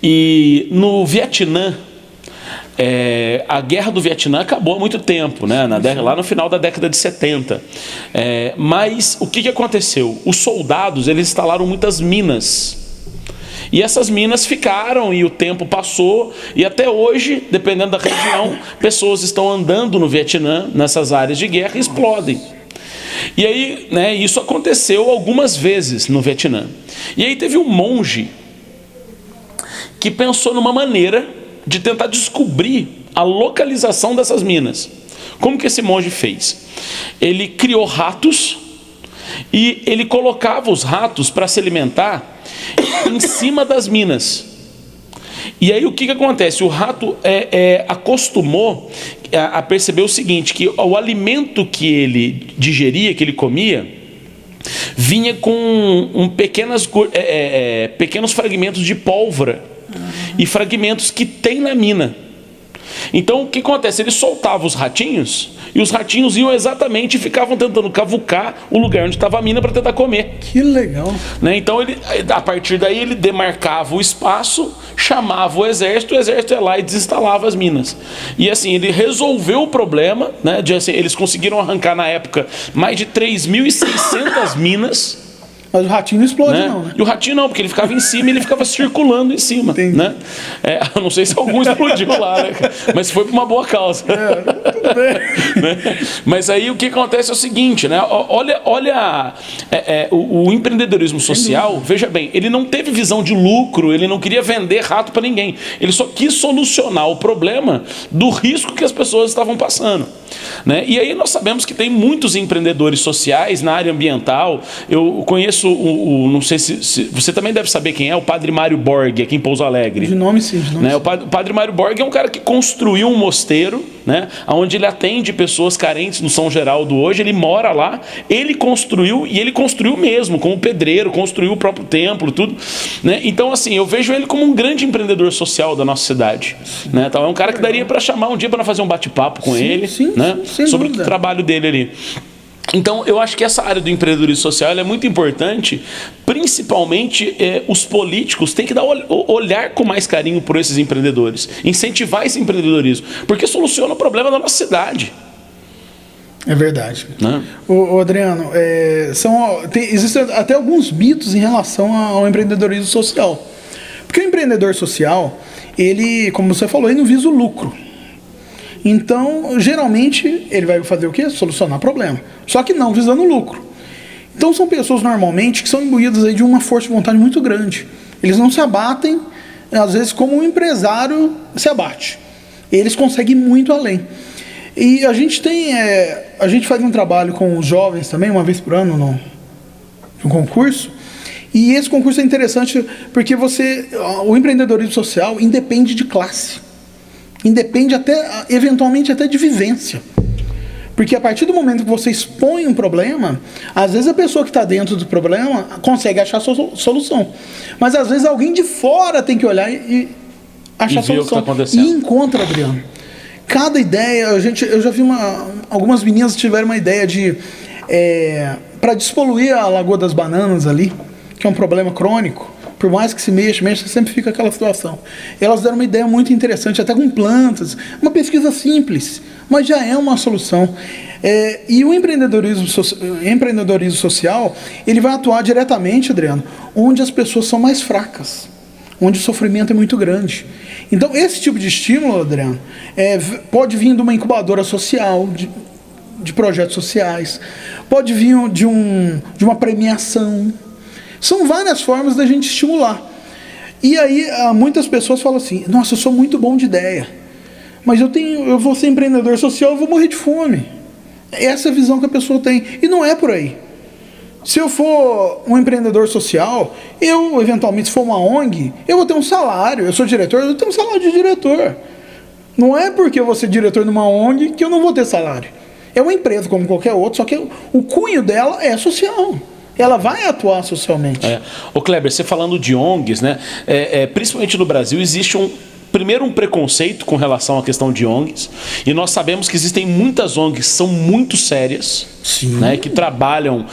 E no Vietnã, a guerra do Vietnã acabou há muito tempo, né? Lá no final da década de 70. Mas o que aconteceu? Os soldados, eles instalaram muitas minas. E essas minas ficaram e o tempo passou. E até hoje, dependendo da região, pessoas estão andando no Vietnã, nessas áreas de guerra, e explodem. E aí, né, isso aconteceu algumas vezes no Vietnã. E aí teve um monge que pensou numa maneira de tentar descobrir a localização dessas minas. Como que esse monge fez? Ele criou ratos e ele colocava os ratos para se alimentar em cima das minas. E aí o que acontece? O rato acostumou a perceber o seguinte, que o alimento que ele digeria, que ele comia, vinha com pequenos fragmentos de pólvora e fragmentos que tem na mina. Então o que acontece? Ele soltava os ratinhos e os ratinhos iam exatamente e ficavam tentando cavucar o lugar onde estava a mina para tentar comer. Que legal. Né? Então a partir daí ele demarcava o espaço, chamava o exército ia lá e desinstalava as minas. E assim, ele resolveu o problema, né? Eles conseguiram arrancar na época mais de 3.600 minas. Mas o ratinho não explode, né? não, né? E o ratinho não, porque ele ficava em cima e ele ficava circulando em cima. Né? Eu não sei se algum explodiu lá, né? Mas foi por uma boa causa. Tudo bem. Né? Mas aí o que acontece é o seguinte, né? Olha o empreendedorismo social, veja bem, ele não teve visão de lucro, ele não queria vender rato para ninguém. Ele só quis solucionar o problema do risco que as pessoas estavam passando. Né? E aí nós sabemos que tem muitos empreendedores sociais na área ambiental. Eu conheço não sei se você também deve saber quem é, o Padre Mário Borg, aqui em Pouso Alegre. De nome sim. Né? O Padre Mário Borg é um cara que construiu um mosteiro, né? Onde ele atende pessoas carentes no São Geraldo hoje. Ele mora lá, ele construiu mesmo, como pedreiro, construiu o próprio templo, tudo. Né? Então assim, eu vejo ele como um grande empreendedor social da nossa cidade. Né? Então é um cara que daria para chamar um dia para fazer um bate-papo com ele, né? Sobre o trabalho dele ali. Então, eu acho que essa área do empreendedorismo social é muito importante, principalmente os políticos têm que olhar com mais carinho por esses empreendedores, incentivar esse empreendedorismo, porque soluciona o problema da nossa cidade. É verdade. Né? Ô Adriano, existem até alguns mitos em relação ao empreendedorismo social. Porque o empreendedor social, ele, como você falou, ele não visa o lucro. Então, geralmente, ele vai fazer o quê? Solucionar problema. Só que não visando lucro. Então, são pessoas, normalmente, que são imbuídas aí de uma força de vontade muito grande. Eles não se abatem, às vezes, como um empresário se abate. Eles conseguem ir muito além. E a gente faz um trabalho com os jovens também, uma vez por ano, no concurso. E esse concurso é interessante porque o empreendedorismo social independe de classe. Independe eventualmente até de vivência. Porque a partir do momento que você expõe um problema, às vezes a pessoa que está dentro do problema consegue achar a solução. Mas às vezes alguém de fora tem que olhar e achar a solução. E encontra, Adriano. Cada ideia, eu já vi algumas meninas tiveram uma ideia de para despoluir a Lagoa das Bananas ali, que é um problema crônico. Por mais que se mexa, sempre fica aquela situação. Elas deram uma ideia muito interessante, até com plantas, uma pesquisa simples, mas já é uma solução. E o empreendedorismo social, ele vai atuar diretamente, Adriano, onde as pessoas são mais fracas, onde o sofrimento é muito grande. Então, esse tipo de estímulo, Adriano, pode vir de uma incubadora social, de projetos sociais, pode vir de uma premiação. São várias formas da gente estimular. E aí, muitas pessoas falam assim, nossa, eu sou muito bom de ideia, mas eu vou ser empreendedor social, eu vou morrer de fome. Essa é a visão que a pessoa tem. E não é por aí. Se eu for um empreendedor social, eu, eventualmente, se for uma ONG, eu vou ter um salário. Eu sou diretor, eu tenho um salário de diretor. Não é porque eu vou ser diretor numa ONG que eu não vou ter salário. É uma empresa como qualquer outra, só que o cunho dela é social. Ela vai atuar socialmente. Ô Kleber, você falando de ONGs, né? Principalmente no Brasil, existe primeiro um preconceito com relação à questão de ONGs, e nós sabemos que existem muitas ONGs que são muito sérias, né, que trabalham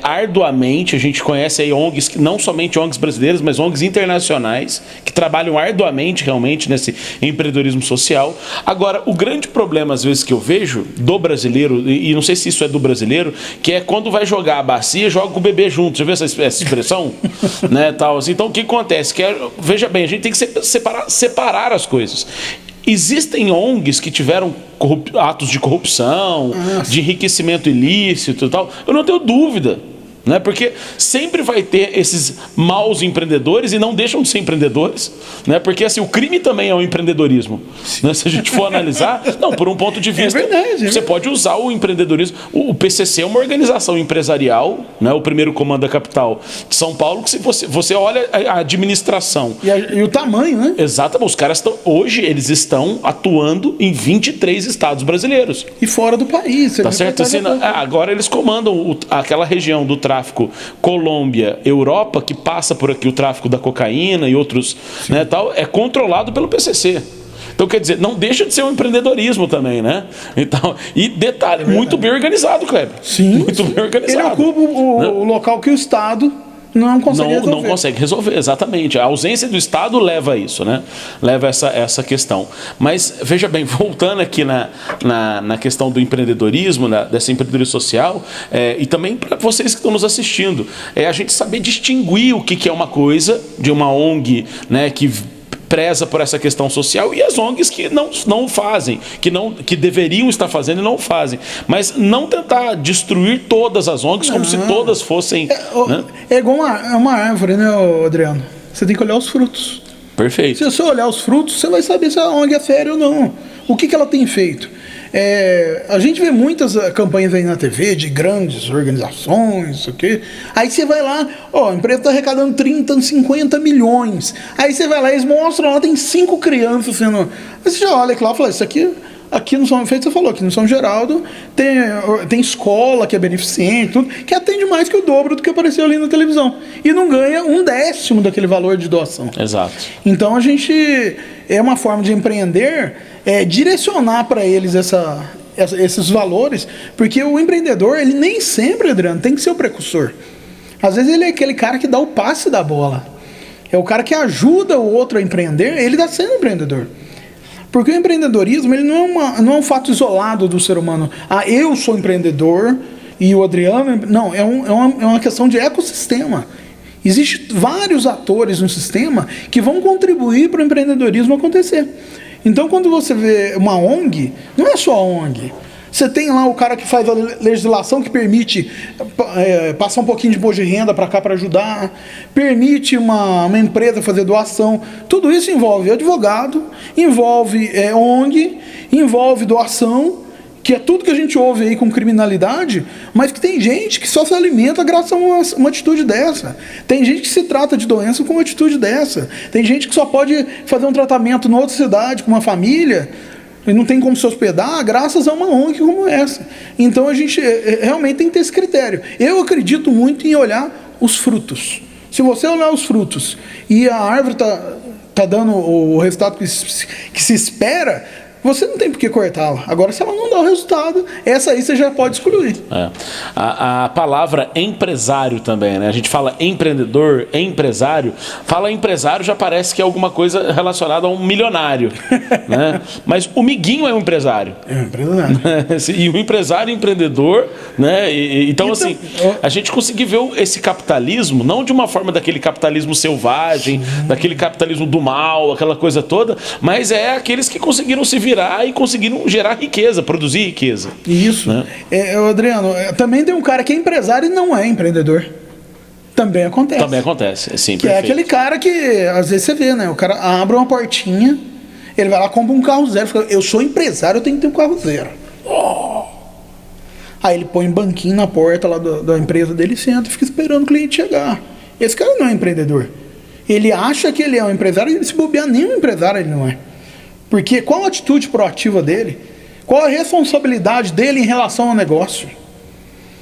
arduamente. A gente conhece aí ONGs, não somente ONGs brasileiras, mas ONGs internacionais, que trabalham arduamente realmente nesse empreendedorismo social. Agora, o grande problema às vezes que eu vejo do brasileiro, e não sei se isso é do brasileiro, que é quando vai jogar a bacia, joga com o bebê junto. Já viu essa expressão? Né, tal, assim. Então o que acontece? Veja bem, a gente tem que separar as coisas. Existem ONGs que tiveram atos de corrupção, de enriquecimento ilícito e tal. Eu não tenho dúvida, né? Porque sempre vai ter esses maus empreendedores e não deixam de ser empreendedores, né? Porque assim, o crime também é um empreendedorismo, né? Se a gente for analisar, não, por um ponto de vista, você pode usar o empreendedorismo. O PCC é uma organização empresarial, né? O primeiro comando da capital de São Paulo, que se você olha a administração e o tamanho, né? Exatamente, os caras hoje eles estão atuando em 23 estados brasileiros e fora do país. Tá certo? Assim, agora eles comandam aquela região do tráfico Colômbia, Europa, que passa por aqui o tráfico da cocaína e outros, né, tal, é controlado pelo PCC. Então, quer dizer, não deixa de ser um empreendedorismo também, né? Então, e detalhe, muito bem organizado, Kleber. Sim. Muito bem organizado. Ele ocupa o local que o Estado não consegue resolver. Não consegue resolver, exatamente. A ausência do Estado leva a isso, né? Leva a essa questão. Mas, veja bem, voltando aqui na questão do empreendedorismo, dessa empreendedorismo social, e também para vocês que estão nos assistindo, a gente saber distinguir o que é uma coisa de uma ONG, né, que preza por essa questão social, e as ONGs que não fazem, que deveriam estar fazendo e não fazem. Mas não tentar destruir todas as ONGs como se todas fossem... né? É igual uma árvore, né, Adriano? Você tem que olhar os frutos. Perfeito. Se você olhar os frutos, você vai saber se a ONG é séria ou não. O que ela tem feito? A gente vê muitas campanhas aí na TV de grandes organizações, isso aqui. Aí você vai lá, a empresa está arrecadando 30, 50 milhões. Aí você vai lá, eles mostram lá, tem 5 crianças sendo... Aí você já olha lá e fala, isso aqui no São... Você falou, aqui no São Geraldo tem escola que é beneficente, tudo, que atende mais que o dobro do que apareceu ali na televisão. E não ganha 1/10 daquele valor de doação. Exato. Então a gente... É uma forma de empreender, direcionar para eles esses valores, porque o empreendedor, ele nem sempre, Adriano, tem que ser o precursor. Às vezes ele é aquele cara que dá o passe da bola. É o cara que ajuda o outro a empreender, ele está sendo empreendedor. Porque o empreendedorismo, ele não é um fato isolado do ser humano. Eu sou empreendedor e o Adriano... Não, é uma questão de ecossistema. Existem vários atores no sistema que vão contribuir para o empreendedorismo acontecer. Então, quando você vê uma ONG, não é só a ONG. Você tem lá o cara que faz a legislação que permite passar um pouquinho de imposto de renda para cá para ajudar, permite uma empresa fazer doação. Tudo isso envolve advogado, envolve ONG, envolve doação, que é tudo que a gente ouve aí com criminalidade, mas que tem gente que só se alimenta graças a uma atitude dessa. Tem gente que se trata de doença com uma atitude dessa. Tem gente que só pode fazer um tratamento em outra cidade com uma família e não tem como se hospedar graças a uma ONG como essa. Então a gente realmente tem que ter esse critério. Eu acredito muito em olhar os frutos. Se você olhar os frutos e a árvore tá dando o resultado que se espera, você não tem por que cortá-la. Agora, se ela não dá o resultado, essa aí você já pode excluir. A palavra empresário também, né? A gente fala empreendedor, empresário. Fala empresário já parece que é alguma coisa relacionada a um milionário. Né? Mas o Miguinho é um empresário. É um empresário. E o empresário é empreendedor, né? Então, assim, a gente conseguir ver esse capitalismo, não de uma forma daquele capitalismo selvagem, daquele capitalismo do mal, aquela coisa toda, mas é aqueles que conseguiram se virar e conseguiram gerar riqueza, produzir riqueza. Isso. Né? Adriano, também tem um cara que é empresário e não é empreendedor. Também acontece. Também acontece, sim, que perfeito. é aquele cara que, às vezes você vê, né? O cara abre uma portinha, ele vai lá, compra um carro zero, fica, eu sou empresário, eu tenho que ter um carro zero. Aí ele põe um banquinho na porta lá da empresa dele, senta e fica esperando o cliente chegar. Esse cara não é empreendedor. Ele acha que ele é um empresário e ele se bobear, nem um empresário ele não é. Porque qual a atitude proativa dele? Qual a responsabilidade dele em relação ao negócio?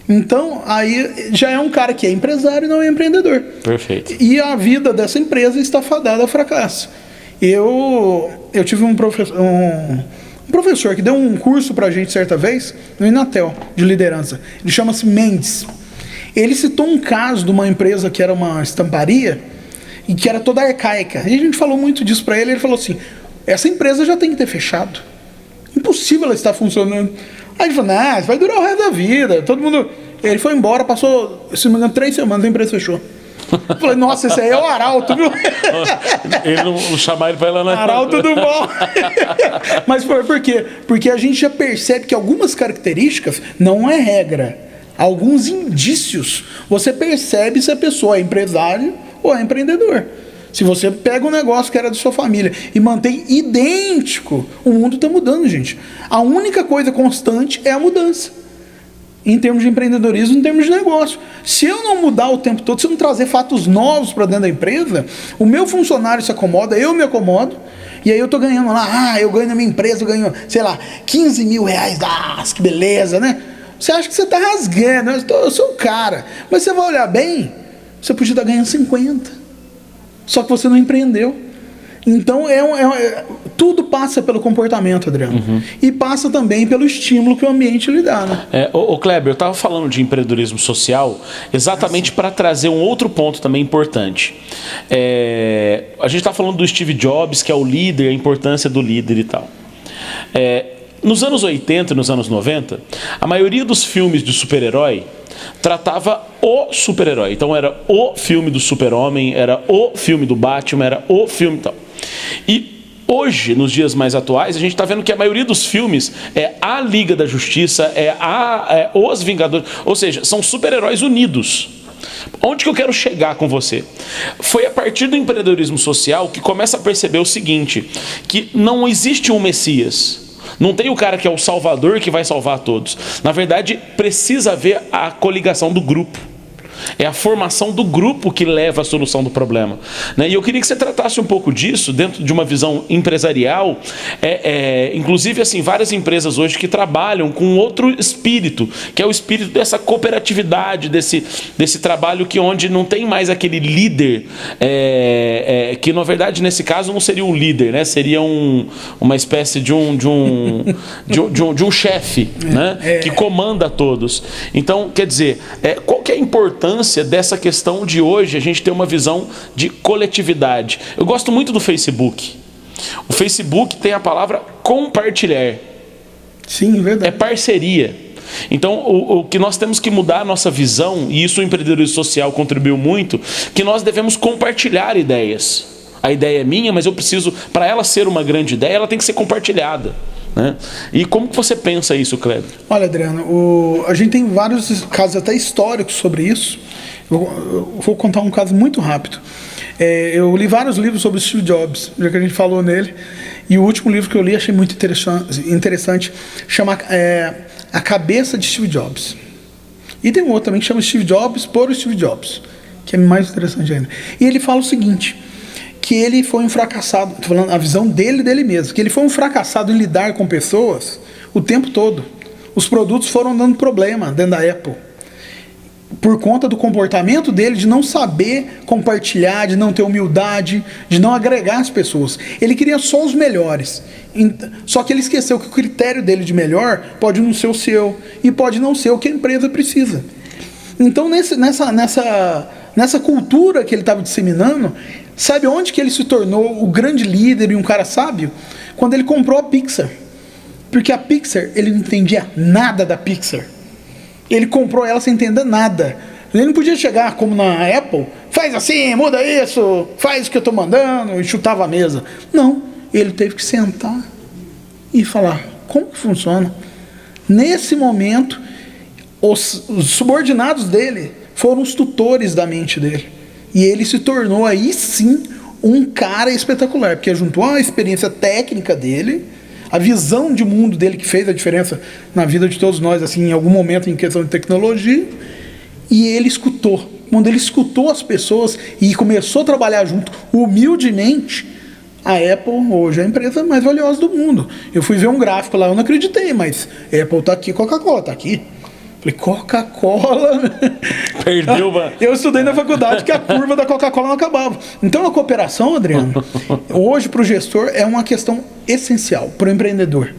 Então, aí já é um cara que é empresário e não é empreendedor. Perfeito. E a vida dessa empresa está fadada ao fracasso. Eu tive um professor que deu um curso pra gente certa vez, no Inatel, de liderança. Ele chama-se Mendes. Ele citou um caso de uma empresa que era uma estamparia e que era toda arcaica. E a gente falou muito disso pra ele, ele falou assim, essa empresa já tem que ter fechado. Impossível ela estar funcionando. Aí ele falou, não, isso vai durar o resto da vida. Todo mundo... Ele foi embora, passou, se não me engano, 3 semanas, a empresa fechou. Eu falei, nossa, esse aí é o Arauto, viu? Ele não chamar ele pra ir lá na... Arauto do mal. Mas por quê? Porque a gente já percebe que algumas características não é regra. Alguns indícios. Você percebe se a pessoa é empresário ou é empreendedor. Se você pega um negócio que era da sua família e mantém idêntico, o mundo está mudando, gente. A única coisa constante é a mudança. Em termos de empreendedorismo, em termos de negócio. Se eu não mudar o tempo todo, se eu não trazer fatos novos para dentro da empresa, o meu funcionário se acomoda, eu me acomodo, e aí eu tô ganhando lá, eu ganho na minha empresa, eu ganho, sei lá, 15 mil reais, que beleza, né? Você acha que você tá rasgando, eu sou o cara. Mas você vai olhar bem, você podia estar ganhando 50. Só que você não empreendeu. Então, tudo passa pelo comportamento, Adriano. Uhum. E passa também pelo estímulo que o ambiente lhe dá, né? Kleber, eu estava falando de empreendedorismo social exatamente para trazer um outro ponto também importante. A gente está falando do Steve Jobs, que é o líder, a importância do líder e tal. Nos anos 80 e nos anos 90, a maioria dos filmes de super-herói tratava o super-herói. Então era o filme do super-homem, era o filme do Batman, era o filme tal. E hoje, nos dias mais atuais, a gente está vendo que a maioria dos filmes é a Liga da Justiça, os Vingadores, ou seja, são super-heróis unidos. Onde que eu quero chegar com você? Foi a partir do empreendedorismo social que começa a perceber o seguinte, que não existe um Messias. Não tem o cara que é o salvador que vai salvar todos. Na verdade, precisa haver a coligação do grupo. É a formação do grupo que leva à solução do problema. E eu queria que você tratasse um pouco disso dentro de uma visão empresarial. Inclusive, assim, várias empresas hoje que trabalham com outro espírito, que é o espírito dessa cooperatividade, desse trabalho que onde não tem mais aquele líder, que na verdade nesse caso não seria um líder, né? Seria uma espécie de um chefe, né? Que comanda todos. Então, quer dizer, qual que é a importância dessa questão de hoje a gente ter uma visão de coletividade? Eu gosto muito do Facebook. O Facebook tem a palavra compartilhar. Sim, é verdade. É parceria. Então, o que nós temos que mudar a nossa visão, e isso o empreendedorismo social contribuiu muito, que nós devemos compartilhar ideias. A ideia é minha, mas eu preciso, para ela ser uma grande ideia, ela tem que ser compartilhada, né? E como que você pensa isso, Kleber? Olha, Adriano, a gente tem vários casos até históricos sobre isso. Eu vou contar um caso muito rápido. Eu li vários livros sobre o Steve Jobs, já que a gente falou nele, e o último livro que eu li achei muito interessante, chama A Cabeça de Steve Jobs. E tem um outro também que chama Steve Jobs por o Steve Jobs, que é mais interessante ainda. E ele fala o seguinte, que ele foi um fracassado, tô falando a visão dele mesmo, que ele foi um fracassado em lidar com pessoas o tempo todo. Os produtos foram dando problema dentro da Apple, por conta do comportamento dele de não saber compartilhar, de não ter humildade, de não agregar as pessoas. Ele queria só os melhores. Só que ele esqueceu que o critério dele de melhor pode não ser o seu e pode não ser o que a empresa precisa. Então, nessa cultura que ele estava disseminando, sabe onde que ele se tornou o grande líder e um cara sábio? Quando ele comprou a Pixar. Porque a Pixar, ele não entendia nada da Pixar. Ele comprou ela sem entender nada. Ele não podia chegar como na Apple, faz assim, muda isso, faz o que eu estou mandando, e chutava a mesa. Não, ele teve que sentar e falar, como que funciona? Nesse momento, os subordinados dele foram os tutores da mente dele. E ele se tornou aí sim um cara espetacular, porque juntou a experiência técnica dele, a visão de mundo dele que fez a diferença na vida de todos nós, assim, em algum momento em questão de tecnologia, e ele escutou. Quando ele escutou as pessoas e começou a trabalhar junto, humildemente, a Apple hoje é a empresa mais valiosa do mundo. Eu fui ver um gráfico lá, eu não acreditei, mas Apple está aqui, Coca-Cola está aqui. Falei, Coca-Cola... Perdeu, mano. Eu estudei na faculdade que a curva da Coca-Cola não acabava. Então a cooperação, Adriano, hoje para o gestor é uma questão essencial, para o empreendedor.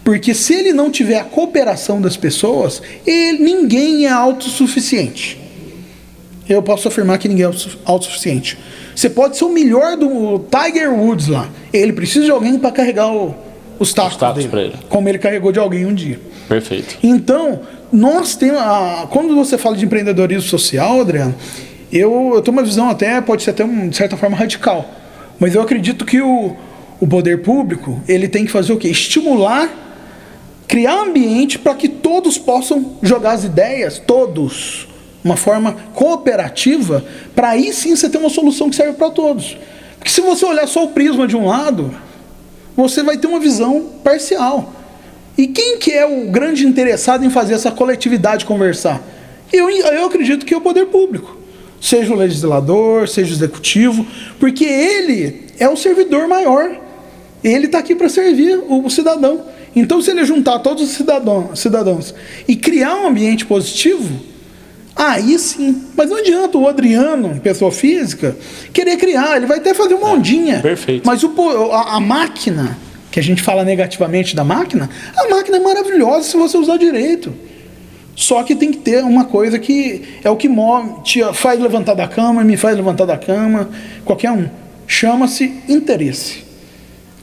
Porque se ele não tiver a cooperação das pessoas, ninguém é autossuficiente. Eu posso afirmar que ninguém é autossuficiente. Você pode ser o melhor do Tiger Woods lá. Ele precisa de alguém para carregar os tacos dele, para ele. como ele carregou de alguém um dia. Perfeito. Então, nós temos... Quando você fala de empreendedorismo social, Adriano, eu tenho uma visão até, pode ser até de certa forma radical, mas eu acredito que o poder público, ele tem que fazer o quê? Estimular, criar ambiente para que todos possam jogar as ideias, todos, uma forma cooperativa, para aí sim você ter uma solução que serve para todos. Porque se você olhar só o prisma de um lado, você vai ter uma visão parcial. E quem que é o grande interessado em fazer essa coletividade conversar? Eu acredito que é o poder público. Seja o legislador, seja o executivo, porque ele é o servidor maior. Ele está aqui para servir o cidadão. Então, se ele juntar todos os cidadãos e criar um ambiente positivo, aí sim. Mas não adianta o Adriano, pessoa física, querer criar. Ele vai até fazer uma ondinha. Perfeito. Mas a máquina... que a gente fala negativamente da máquina, a máquina é maravilhosa se você usar direito. Só que tem que ter uma coisa que é o que te faz levantar da cama, me faz levantar da cama, qualquer um. Chama-se interesse.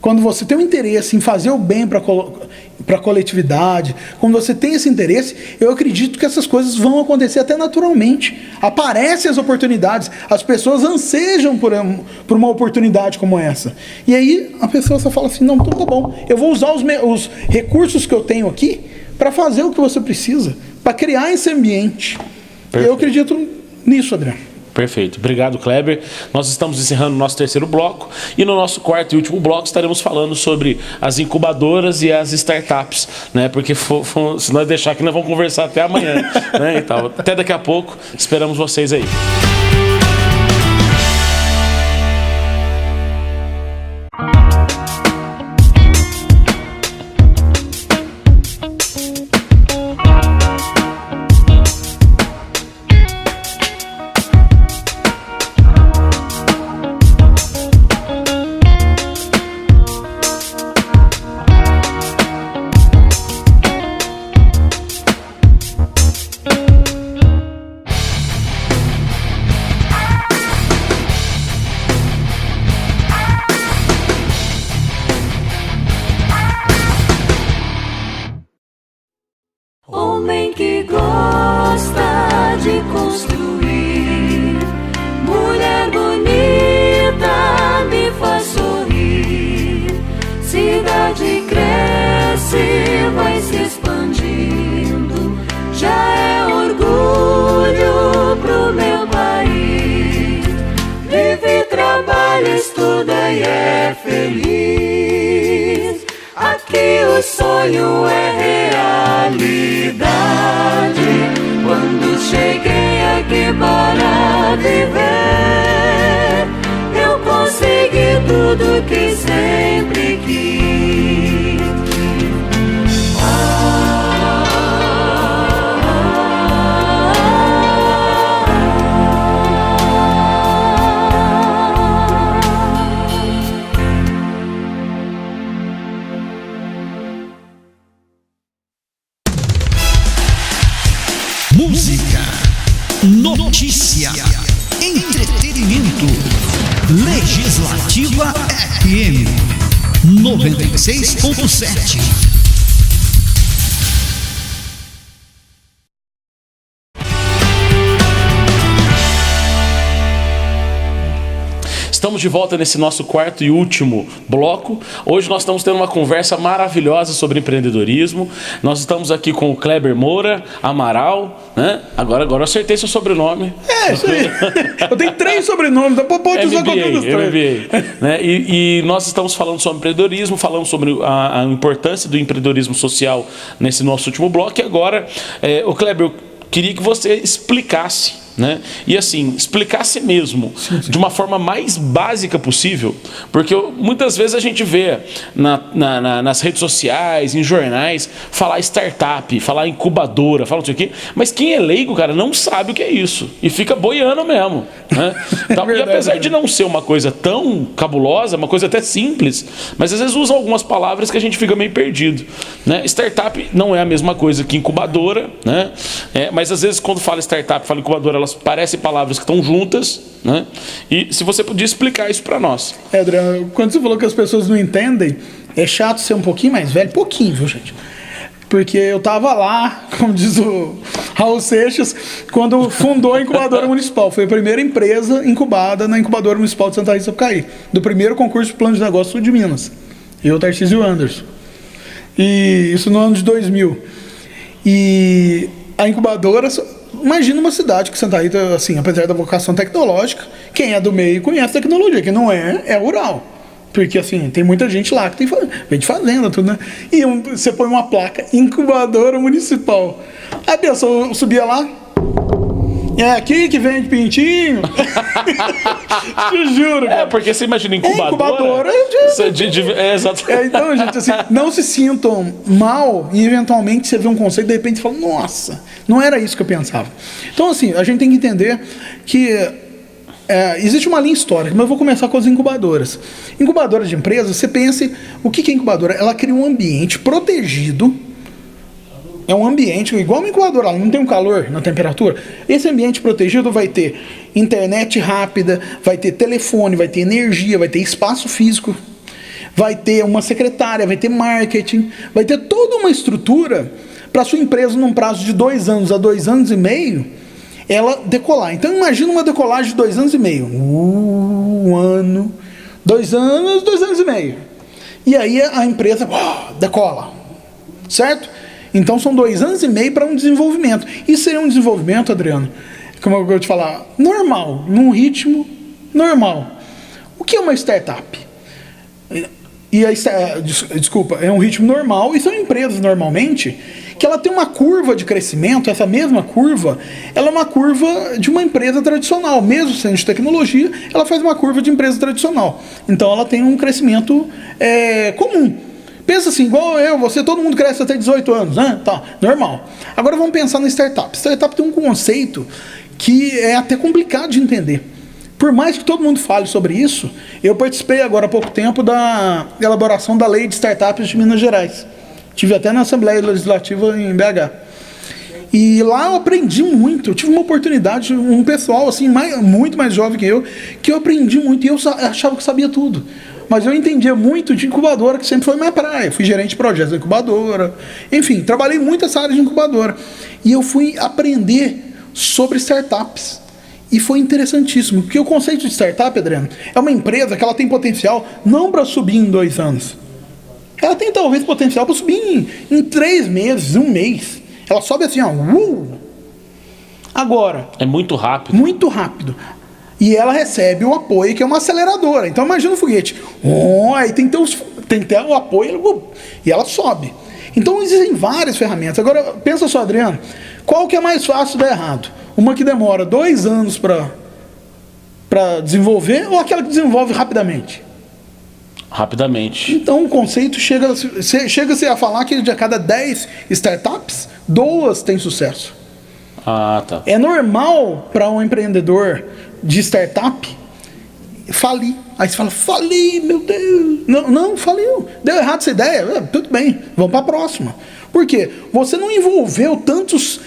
Quando você tem um interesse em fazer o bem para a coletividade, quando você tem esse interesse, eu acredito que essas coisas vão acontecer até naturalmente. Aparecem as oportunidades, as pessoas ansejam por uma oportunidade como essa. E aí a pessoa só fala assim, não, então tá bom, eu vou usar os recursos que eu tenho aqui para fazer o que você precisa, para criar esse ambiente. Perfeito. Eu acredito nisso, Adriano. Perfeito. Obrigado, Kleber. Nós estamos encerrando o nosso terceiro bloco e no nosso quarto e último bloco estaremos falando sobre as incubadoras e as startups, né? Porque se nós deixar aqui, nós vamos conversar até amanhã, né? Então, até daqui a pouco. Esperamos vocês aí. sonho é realidade. Quando cheguei aqui para viver, eu consegui tudo que sempre quis. Música, notícia, entretenimento. Legislativa FM 96.7. Estamos de volta nesse nosso quarto e último bloco. Hoje nós estamos tendo uma conversa maravilhosa sobre empreendedorismo. Nós estamos aqui com o Kleber Moura Amaral, né? Agora eu acertei seu sobrenome. É, isso aí. Eu tenho 3 sobrenomes, dá pra pôr usar qualquer um dos 3. MBA, né? E nós estamos falando sobre empreendedorismo, falamos sobre a importância do empreendedorismo social nesse nosso último bloco. E agora, o Kleber, eu queria que você explicasse, né? E assim, explicasse mesmo, de uma forma mais básica possível, porque muitas vezes a gente vê nas redes sociais, em jornais, falar startup, falar incubadora, falar não sei o quê, mas quem é leigo, cara, não sabe o que é isso e fica boiando mesmo, né? Então, e apesar de não ser uma coisa tão cabulosa, uma coisa até simples, mas às vezes usam algumas palavras que a gente fica meio perdido, né? Startup não é a mesma coisa que incubadora, né? Mas às vezes quando fala startup, fala incubadora, elas parecem palavras que estão juntas, né? E se você podia explicar isso para nós. Adriano, quando você falou que as pessoas não entendem, é chato ser um pouquinho mais velho, pouquinho, viu, gente? Porque eu tava lá, como diz o Raul Seixas, quando fundou a incubadora municipal. Foi a primeira empresa incubada na incubadora municipal de Santa Rita do Sapucaí, do primeiro concurso de plano de negócio sul de Minas. Eu, Tarcísio Anderson. E isso no ano de 2000. E a incubadora, imagina uma cidade que Santa Rita, assim, apesar da vocação tecnológica, quem é do meio conhece tecnologia, quem não é rural. Porque, assim, tem muita gente lá que vem de fazenda, tudo, né? E você põe uma placa, incubadora municipal. A pessoa subia lá, é aqui que vende pintinho. Te juro, cara. Porque você imagina incubadora. Exato. Então, gente, assim, não se sintam mal e eventualmente você vê um conceito e de repente você fala, nossa, não era isso que eu pensava. Então, assim, a gente tem que entender que existe uma linha histórica, mas eu vou começar com as incubadoras. Incubadora de empresas, você pense, o que é incubadora? Ela cria um ambiente protegido. É um ambiente igual uma incubadora, não tem um calor na temperatura. Esse ambiente protegido vai ter internet rápida, vai ter telefone, vai ter energia, vai ter espaço físico, vai ter uma secretária, vai ter marketing, vai ter toda uma estrutura para sua empresa, num prazo de 2 anos a 2 anos e meio, ela decolar. Então imagina uma decolagem de 2 anos e meio. 1 ano, 2 anos, 2 anos e meio. E aí a empresa decola, certo? Então são 2 anos e meio para um desenvolvimento. Isso seria um desenvolvimento, Adriano, como eu vou te falar, normal, num ritmo normal. O que é uma startup? Desculpa, é um ritmo normal, e são empresas normalmente que ela tem uma curva de crescimento. Essa mesma curva, ela é uma curva de uma empresa tradicional, mesmo sendo de tecnologia, ela faz uma curva de empresa tradicional. Então ela tem um crescimento comum. Pensa assim, igual você, todo mundo cresce até 18 anos, né? Tá, normal. Agora vamos pensar na startup. Startup tem um conceito que é até complicado de entender. Por mais que todo mundo fale sobre isso, eu participei agora há pouco tempo da elaboração da lei de startups de Minas Gerais. Tive até na Assembleia Legislativa em BH. E lá eu aprendi muito. Eu tive uma oportunidade, um pessoal assim, muito mais jovem que eu aprendi muito, e eu achava que sabia tudo. Mas eu entendia muito de incubadora, que sempre foi minha praia. Fui gerente de projetos da incubadora. Enfim, trabalhei muito nessa área de incubadora. E eu fui aprender sobre startups. E foi interessantíssimo. Porque o conceito de startup, Adriano, é uma empresa que ela tem potencial não para subir em 2 anos. Ela tem talvez potencial para subir em 3 meses, 1 mês. Ela sobe assim, ó. Agora. É muito rápido. Muito rápido. E ela recebe o apoio, que é uma aceleradora. Então imagina o foguete. Aí tem que ter o apoio e ela sobe. Então existem várias ferramentas. Agora, pensa só, Adriano, qual que é mais fácil dar errado? Uma que demora 2 anos para desenvolver ou aquela que desenvolve rapidamente? Rapidamente. Então o conceito chega-se a falar que de a cada 10 startups, 2 têm sucesso. Ah, tá. É normal para um empreendedor de startup falir. Aí você fala, fali, meu Deus. Não, faliu. Deu errado essa ideia. Tudo bem, vamos para a próxima. Por quê? Você não envolveu tantos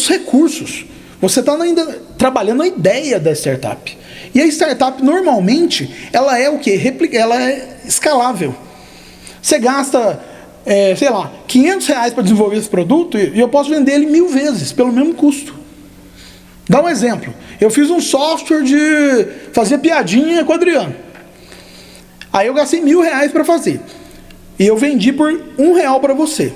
recursos. Você está ainda trabalhando a ideia da startup. E a startup, normalmente, ela é o quê? Ela é escalável. Você gasta, sei lá, R$500 para desenvolver esse produto e eu posso vender ele 1000 vezes, pelo mesmo custo. Dá um exemplo. Eu fiz um software de fazer piadinha com o Adriano. Aí eu gastei R$1000 para fazer. E eu vendi por R$1 para você.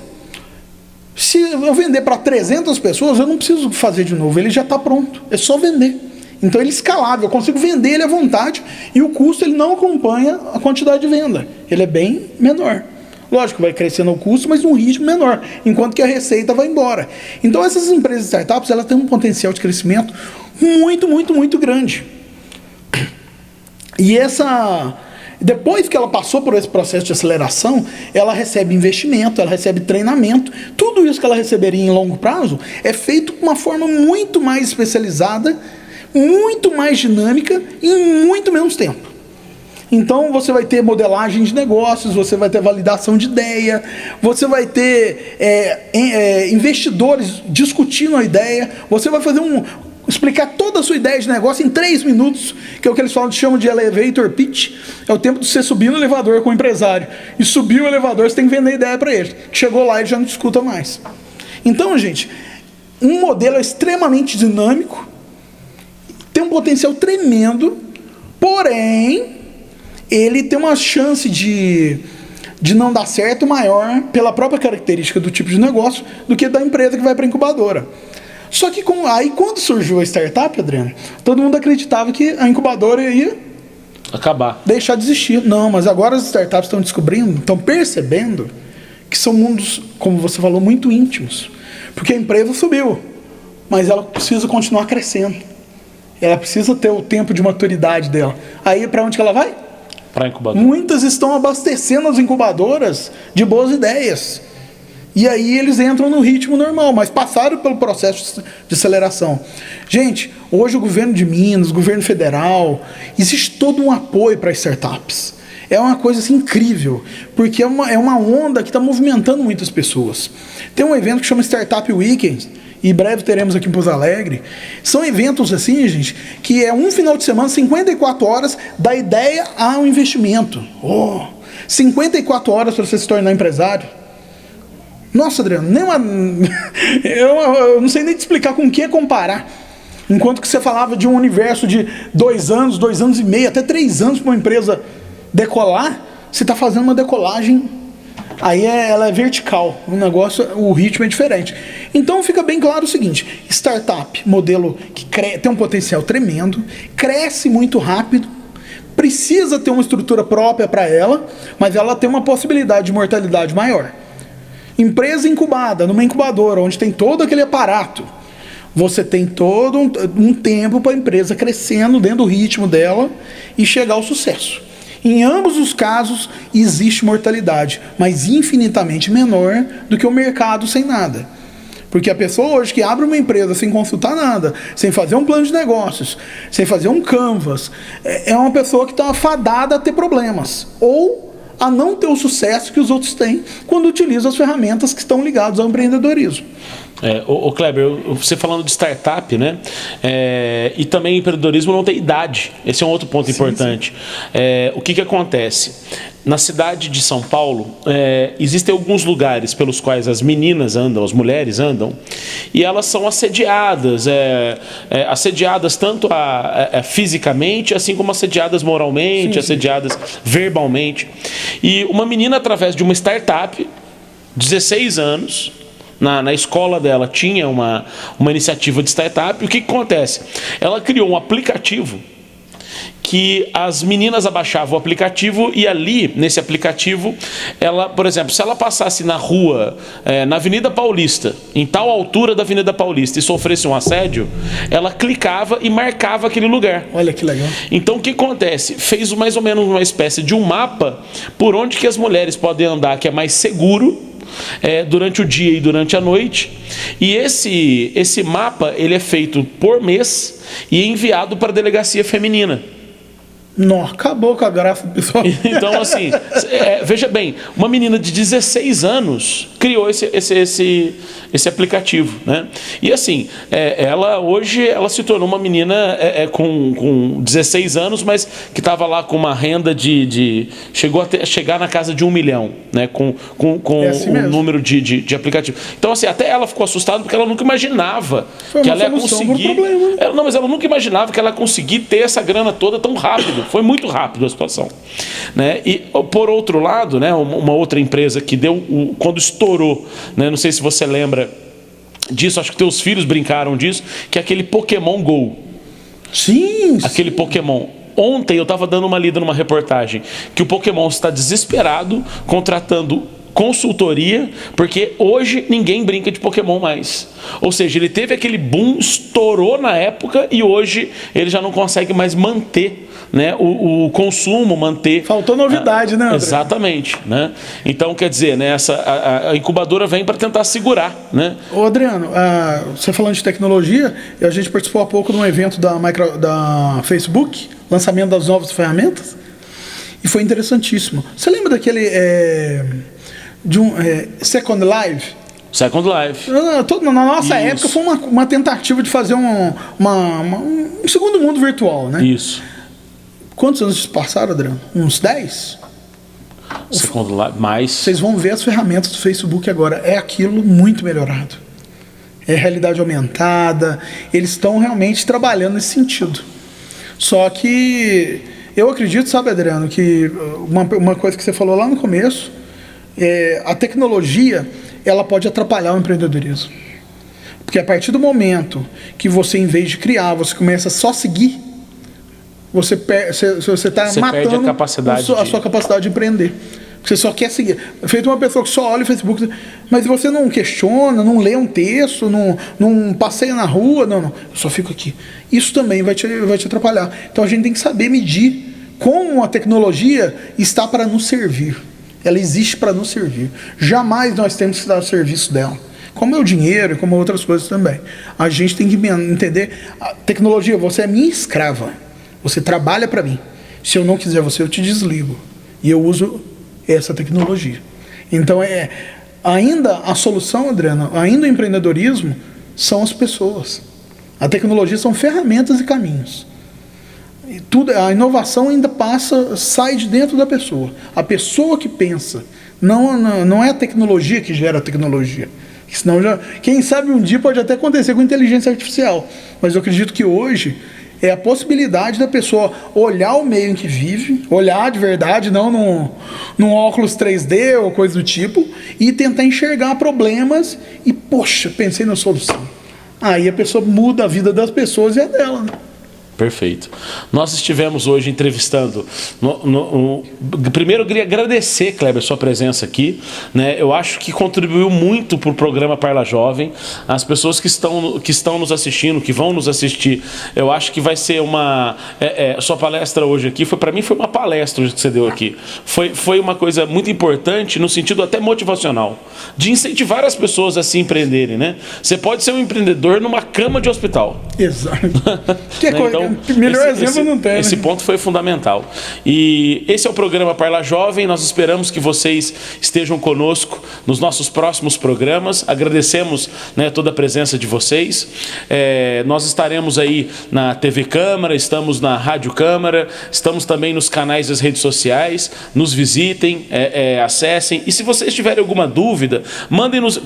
Se eu vender para 300 pessoas, eu não preciso fazer de novo. Ele já está pronto. É só vender. Então ele é escalável. Eu consigo vender ele à vontade. E o custo ele não acompanha a quantidade de venda. Ele é bem menor. Lógico, vai crescendo o custo, mas num ritmo menor, enquanto que a receita vai embora. Então essas empresas startups, elas têm um potencial de crescimento muito, muito, muito grande. E depois que ela passou por esse processo de aceleração, ela recebe investimento, ela recebe treinamento. Tudo isso que ela receberia em longo prazo é feito de uma forma muito mais especializada, muito mais dinâmica e em muito menos tempo. Então você vai ter modelagem de negócios, você vai ter validação de ideia, você vai ter investidores discutindo a ideia, você vai fazer explicar toda a sua ideia de negócio em 3 minutos, que é o que eles chamam de elevator pitch. É o tempo de você subir no elevador com o empresário. E subir o elevador, você tem que vender a ideia para ele. Chegou lá, ele já não discuta mais. Então, gente, um modelo extremamente dinâmico, tem um potencial tremendo, porém ele tem uma chance de não dar certo maior pela própria característica do tipo de negócio do que da empresa que vai para a incubadora. Só que aí quando surgiu a startup, Adriano, todo mundo acreditava que a incubadora ia acabar, deixar de existir. Não, mas agora as startups estão descobrindo, estão percebendo que são mundos, como você falou, muito íntimos. Porque a empresa subiu, mas ela precisa continuar crescendo. Ela precisa ter o tempo de maturidade dela. Aí para onde que ela vai? Para incubadora. Muitas estão abastecendo as incubadoras de boas ideias. E aí eles entram no ritmo normal, mas passaram pelo processo de aceleração. Gente, hoje o governo de Minas, o governo federal, existe todo um apoio para as startups. É uma coisa assim, incrível, porque é uma onda que está movimentando muitas pessoas. Tem um evento que chama Startup Weekend, e em breve teremos aqui em Pouso Alegre. São eventos assim, gente, que é um final de semana, 54 horas, da ideia ao investimento. 54 horas para você se tornar empresário. Nossa, Adriano, eu não sei nem te explicar com o que comparar. Enquanto que você falava de um universo de 2 anos, 2 anos e meio, até 3 anos para uma empresa decolar, você está fazendo uma decolagem, aí ela é vertical, o ritmo é diferente. Então fica bem claro o seguinte: startup, modelo que tem um potencial tremendo, cresce muito rápido, precisa ter uma estrutura própria para ela, mas ela tem uma possibilidade de mortalidade maior. Empresa incubada, numa incubadora, onde tem todo aquele aparato, você tem todo um tempo para a empresa crescendo dentro do ritmo dela e chegar ao sucesso. Em ambos os casos existe mortalidade, mas infinitamente menor do que o mercado sem nada. Porque a pessoa hoje que abre uma empresa sem consultar nada, sem fazer um plano de negócios, sem fazer um canvas, é uma pessoa que está fadada a ter problemas. Ou a não ter o sucesso que os outros têm quando utilizam as ferramentas que estão ligadas ao empreendedorismo. Ô Kleber, você falando de startup, né? E também empreendedorismo não tem idade. Esse é um outro ponto importante. O que acontece? Na cidade de São Paulo, existem alguns lugares pelos quais as meninas andam, as mulheres andam, e elas são assediadas, assediadas tanto fisicamente, assim como assediadas moralmente, assediadas verbalmente. E uma menina, através de uma startup, 16 anos, na escola dela tinha uma iniciativa de startup, e o que acontece? Ela criou um aplicativo que as meninas abaixavam o aplicativo e ali, nesse aplicativo, ela, por exemplo, se ela passasse na rua, na Avenida Paulista, em tal altura da Avenida Paulista e sofresse um assédio, ela clicava e marcava aquele lugar. Olha que legal. Então o que acontece? Fez mais ou menos uma espécie de um mapa por onde que as mulheres podem andar, que é mais seguro, durante o dia e durante a noite. E esse mapa ele é feito por mês e é enviado para a delegacia feminina. Não, acabou com a graça do pessoal. Então, assim, veja bem, uma menina de 16 anos criou esse aplicativo, né? E assim, ela hoje se tornou uma menina com 16 anos, mas que estava lá com uma renda chegou a chegar na casa de 1 milhão, né? Com assim o número de aplicativo. Então, assim, até ela ficou assustada porque ela nunca imaginava que ela ia conseguir. Mas ela nunca imaginava que ela ia conseguir ter essa grana toda tão rápido. Foi muito rápido a situação, né? E por outro lado, né, uma outra empresa que deu quando estourou, né, não sei se você lembra disso, acho que teus filhos brincaram disso, que é aquele Pokémon Go. Sim. Aquele Pokémon. Ontem eu estava dando uma lida numa reportagem que o Pokémon está desesperado contratando consultoria, porque hoje ninguém brinca de Pokémon mais. Ou seja, ele teve aquele boom, estourou na época e hoje ele já não consegue mais manter, né, o consumo, manter... Faltou novidade, né, André? Exatamente, né? Então, quer dizer, né, a incubadora vem para tentar segurar, né? Ô, Adriano, você falando de tecnologia, a gente participou há pouco de um evento da Facebook, lançamento das novas ferramentas, e foi interessantíssimo. Você lembra daquele... Second Life? Second Life. Na nossa época foi uma tentativa de fazer um segundo mundo virtual, né? Isso. Quantos anos passaram, Adriano? Uns 10? Second Life, mais. Vocês vão ver as ferramentas do Facebook agora. É aquilo muito melhorado. É realidade aumentada. Eles estão realmente trabalhando nesse sentido. Só que eu acredito, sabe, Adriano, que uma coisa que você falou lá no começo, a tecnologia ela pode atrapalhar o empreendedorismo. Porque a partir do momento que você, em vez de criar, você começa só a seguir, você está matando a sua capacidade de empreender. Você só quer seguir. Feito uma pessoa que só olha o Facebook, mas você não questiona, não lê um texto, não passeia na rua, não, eu só fico aqui. Isso também vai te atrapalhar. Então a gente tem que saber medir como a tecnologia está para nos servir. Ela existe para nos servir. Jamais nós temos que dar o serviço dela. Como é o dinheiro, como outras coisas também. A gente tem que entender, a tecnologia, você é minha escrava. Você trabalha para mim. Se eu não quiser você, eu te desligo. E eu uso essa tecnologia. Então, ainda a solução, Adriano, ainda o empreendedorismo, são as pessoas. A tecnologia são ferramentas e caminhos. A inovação ainda sai de dentro da pessoa. A pessoa que pensa. Não é a tecnologia que gera a tecnologia. Senão quem sabe um dia pode até acontecer com inteligência artificial. Mas eu acredito que hoje é a possibilidade da pessoa olhar o meio em que vive, olhar de verdade, não num óculos 3D ou coisa do tipo, e tentar enxergar problemas e, poxa, pensei na solução. Aí a pessoa muda a vida das pessoas e a dela, né? Perfeito. Nós estivemos hoje entrevistando... Primeiro, eu queria agradecer, Kleber, sua presença aqui, né? Eu acho que contribuiu muito para o programa Parla Jovem. As pessoas que estão nos assistindo, que vão nos assistir, eu acho que vai ser uma... sua palestra hoje aqui, para mim foi uma palestra que você deu aqui. Foi uma coisa muito importante, no sentido até motivacional, de incentivar as pessoas a se empreenderem, né? Você pode ser um empreendedor numa cama de hospital. Exato. Que coisa... Então, melhor exemplo não tem. Esse ponto foi fundamental. E esse é o programa Parla Jovem. Nós esperamos que vocês estejam conosco nos nossos próximos programas. Agradecemos, né, toda a presença de vocês. Nós estaremos aí na TV Câmara, estamos na Rádio Câmara, estamos também nos canais das redes sociais. Nos visitem, acessem. E se vocês tiverem alguma dúvida,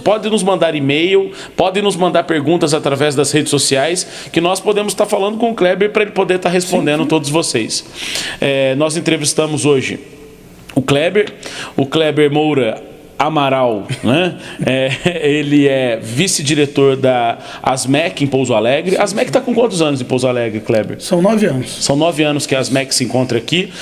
podem nos mandar e-mail, podem nos mandar perguntas através das redes sociais, que nós podemos estar falando com o Kleber para ele poder estar respondendo todos vocês. Nós entrevistamos hoje o Kleber Moura, Amaral, né? Ele é vice-diretor da ASMEC em Pouso Alegre. A ASMEC está com quantos anos em Pouso Alegre, Kleber? São 9 anos. São 9 anos que a ASMEC se encontra aqui.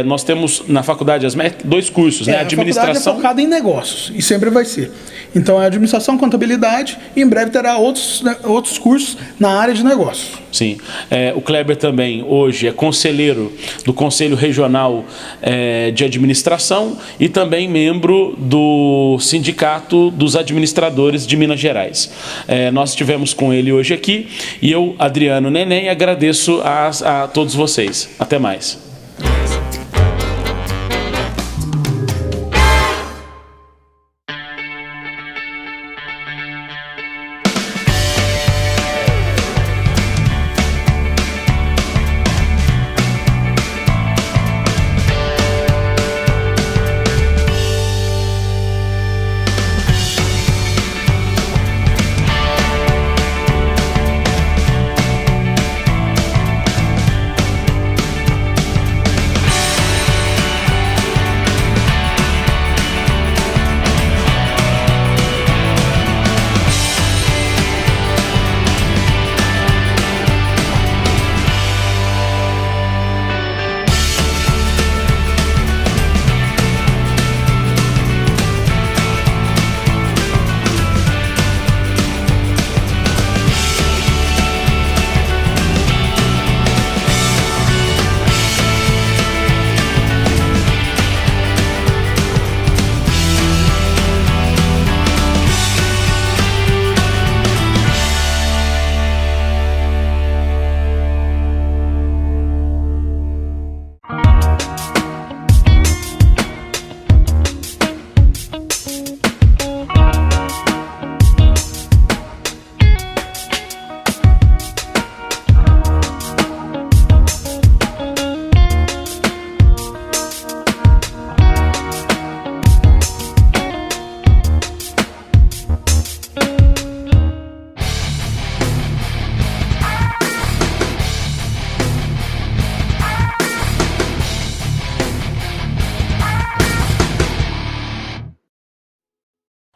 Nós temos na faculdade ASMEC 2 cursos, né? Administração. A faculdade é focada em negócios e sempre vai ser. Então é administração, contabilidade e em breve terá outros cursos na área de negócios. Sim. O Kleber também hoje é conselheiro do Conselho Regional de Administração e também membro do Sindicato dos Administradores de Minas Gerais. Nós estivemos com ele hoje aqui e eu, Adriano Neném, agradeço a todos vocês. Até mais.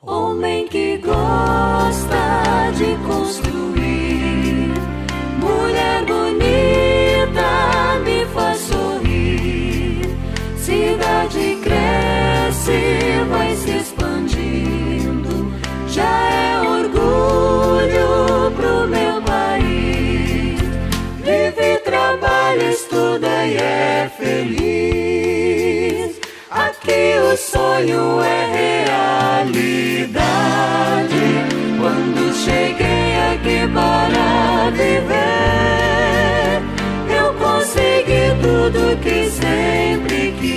Homem que gosta de construir, mulher bonita me faz sorrir. Cidade cresce, vai se expandindo, já é orgulho pro meu país. Vive, trabalha, estuda e é feliz. Aqui o sonho é realidade. Quando cheguei aqui para viver, eu consegui tudo que sempre quis.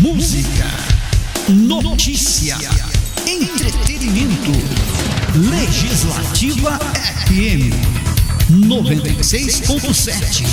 Música, notícia, entretenimento. Legislativa FM 96.7.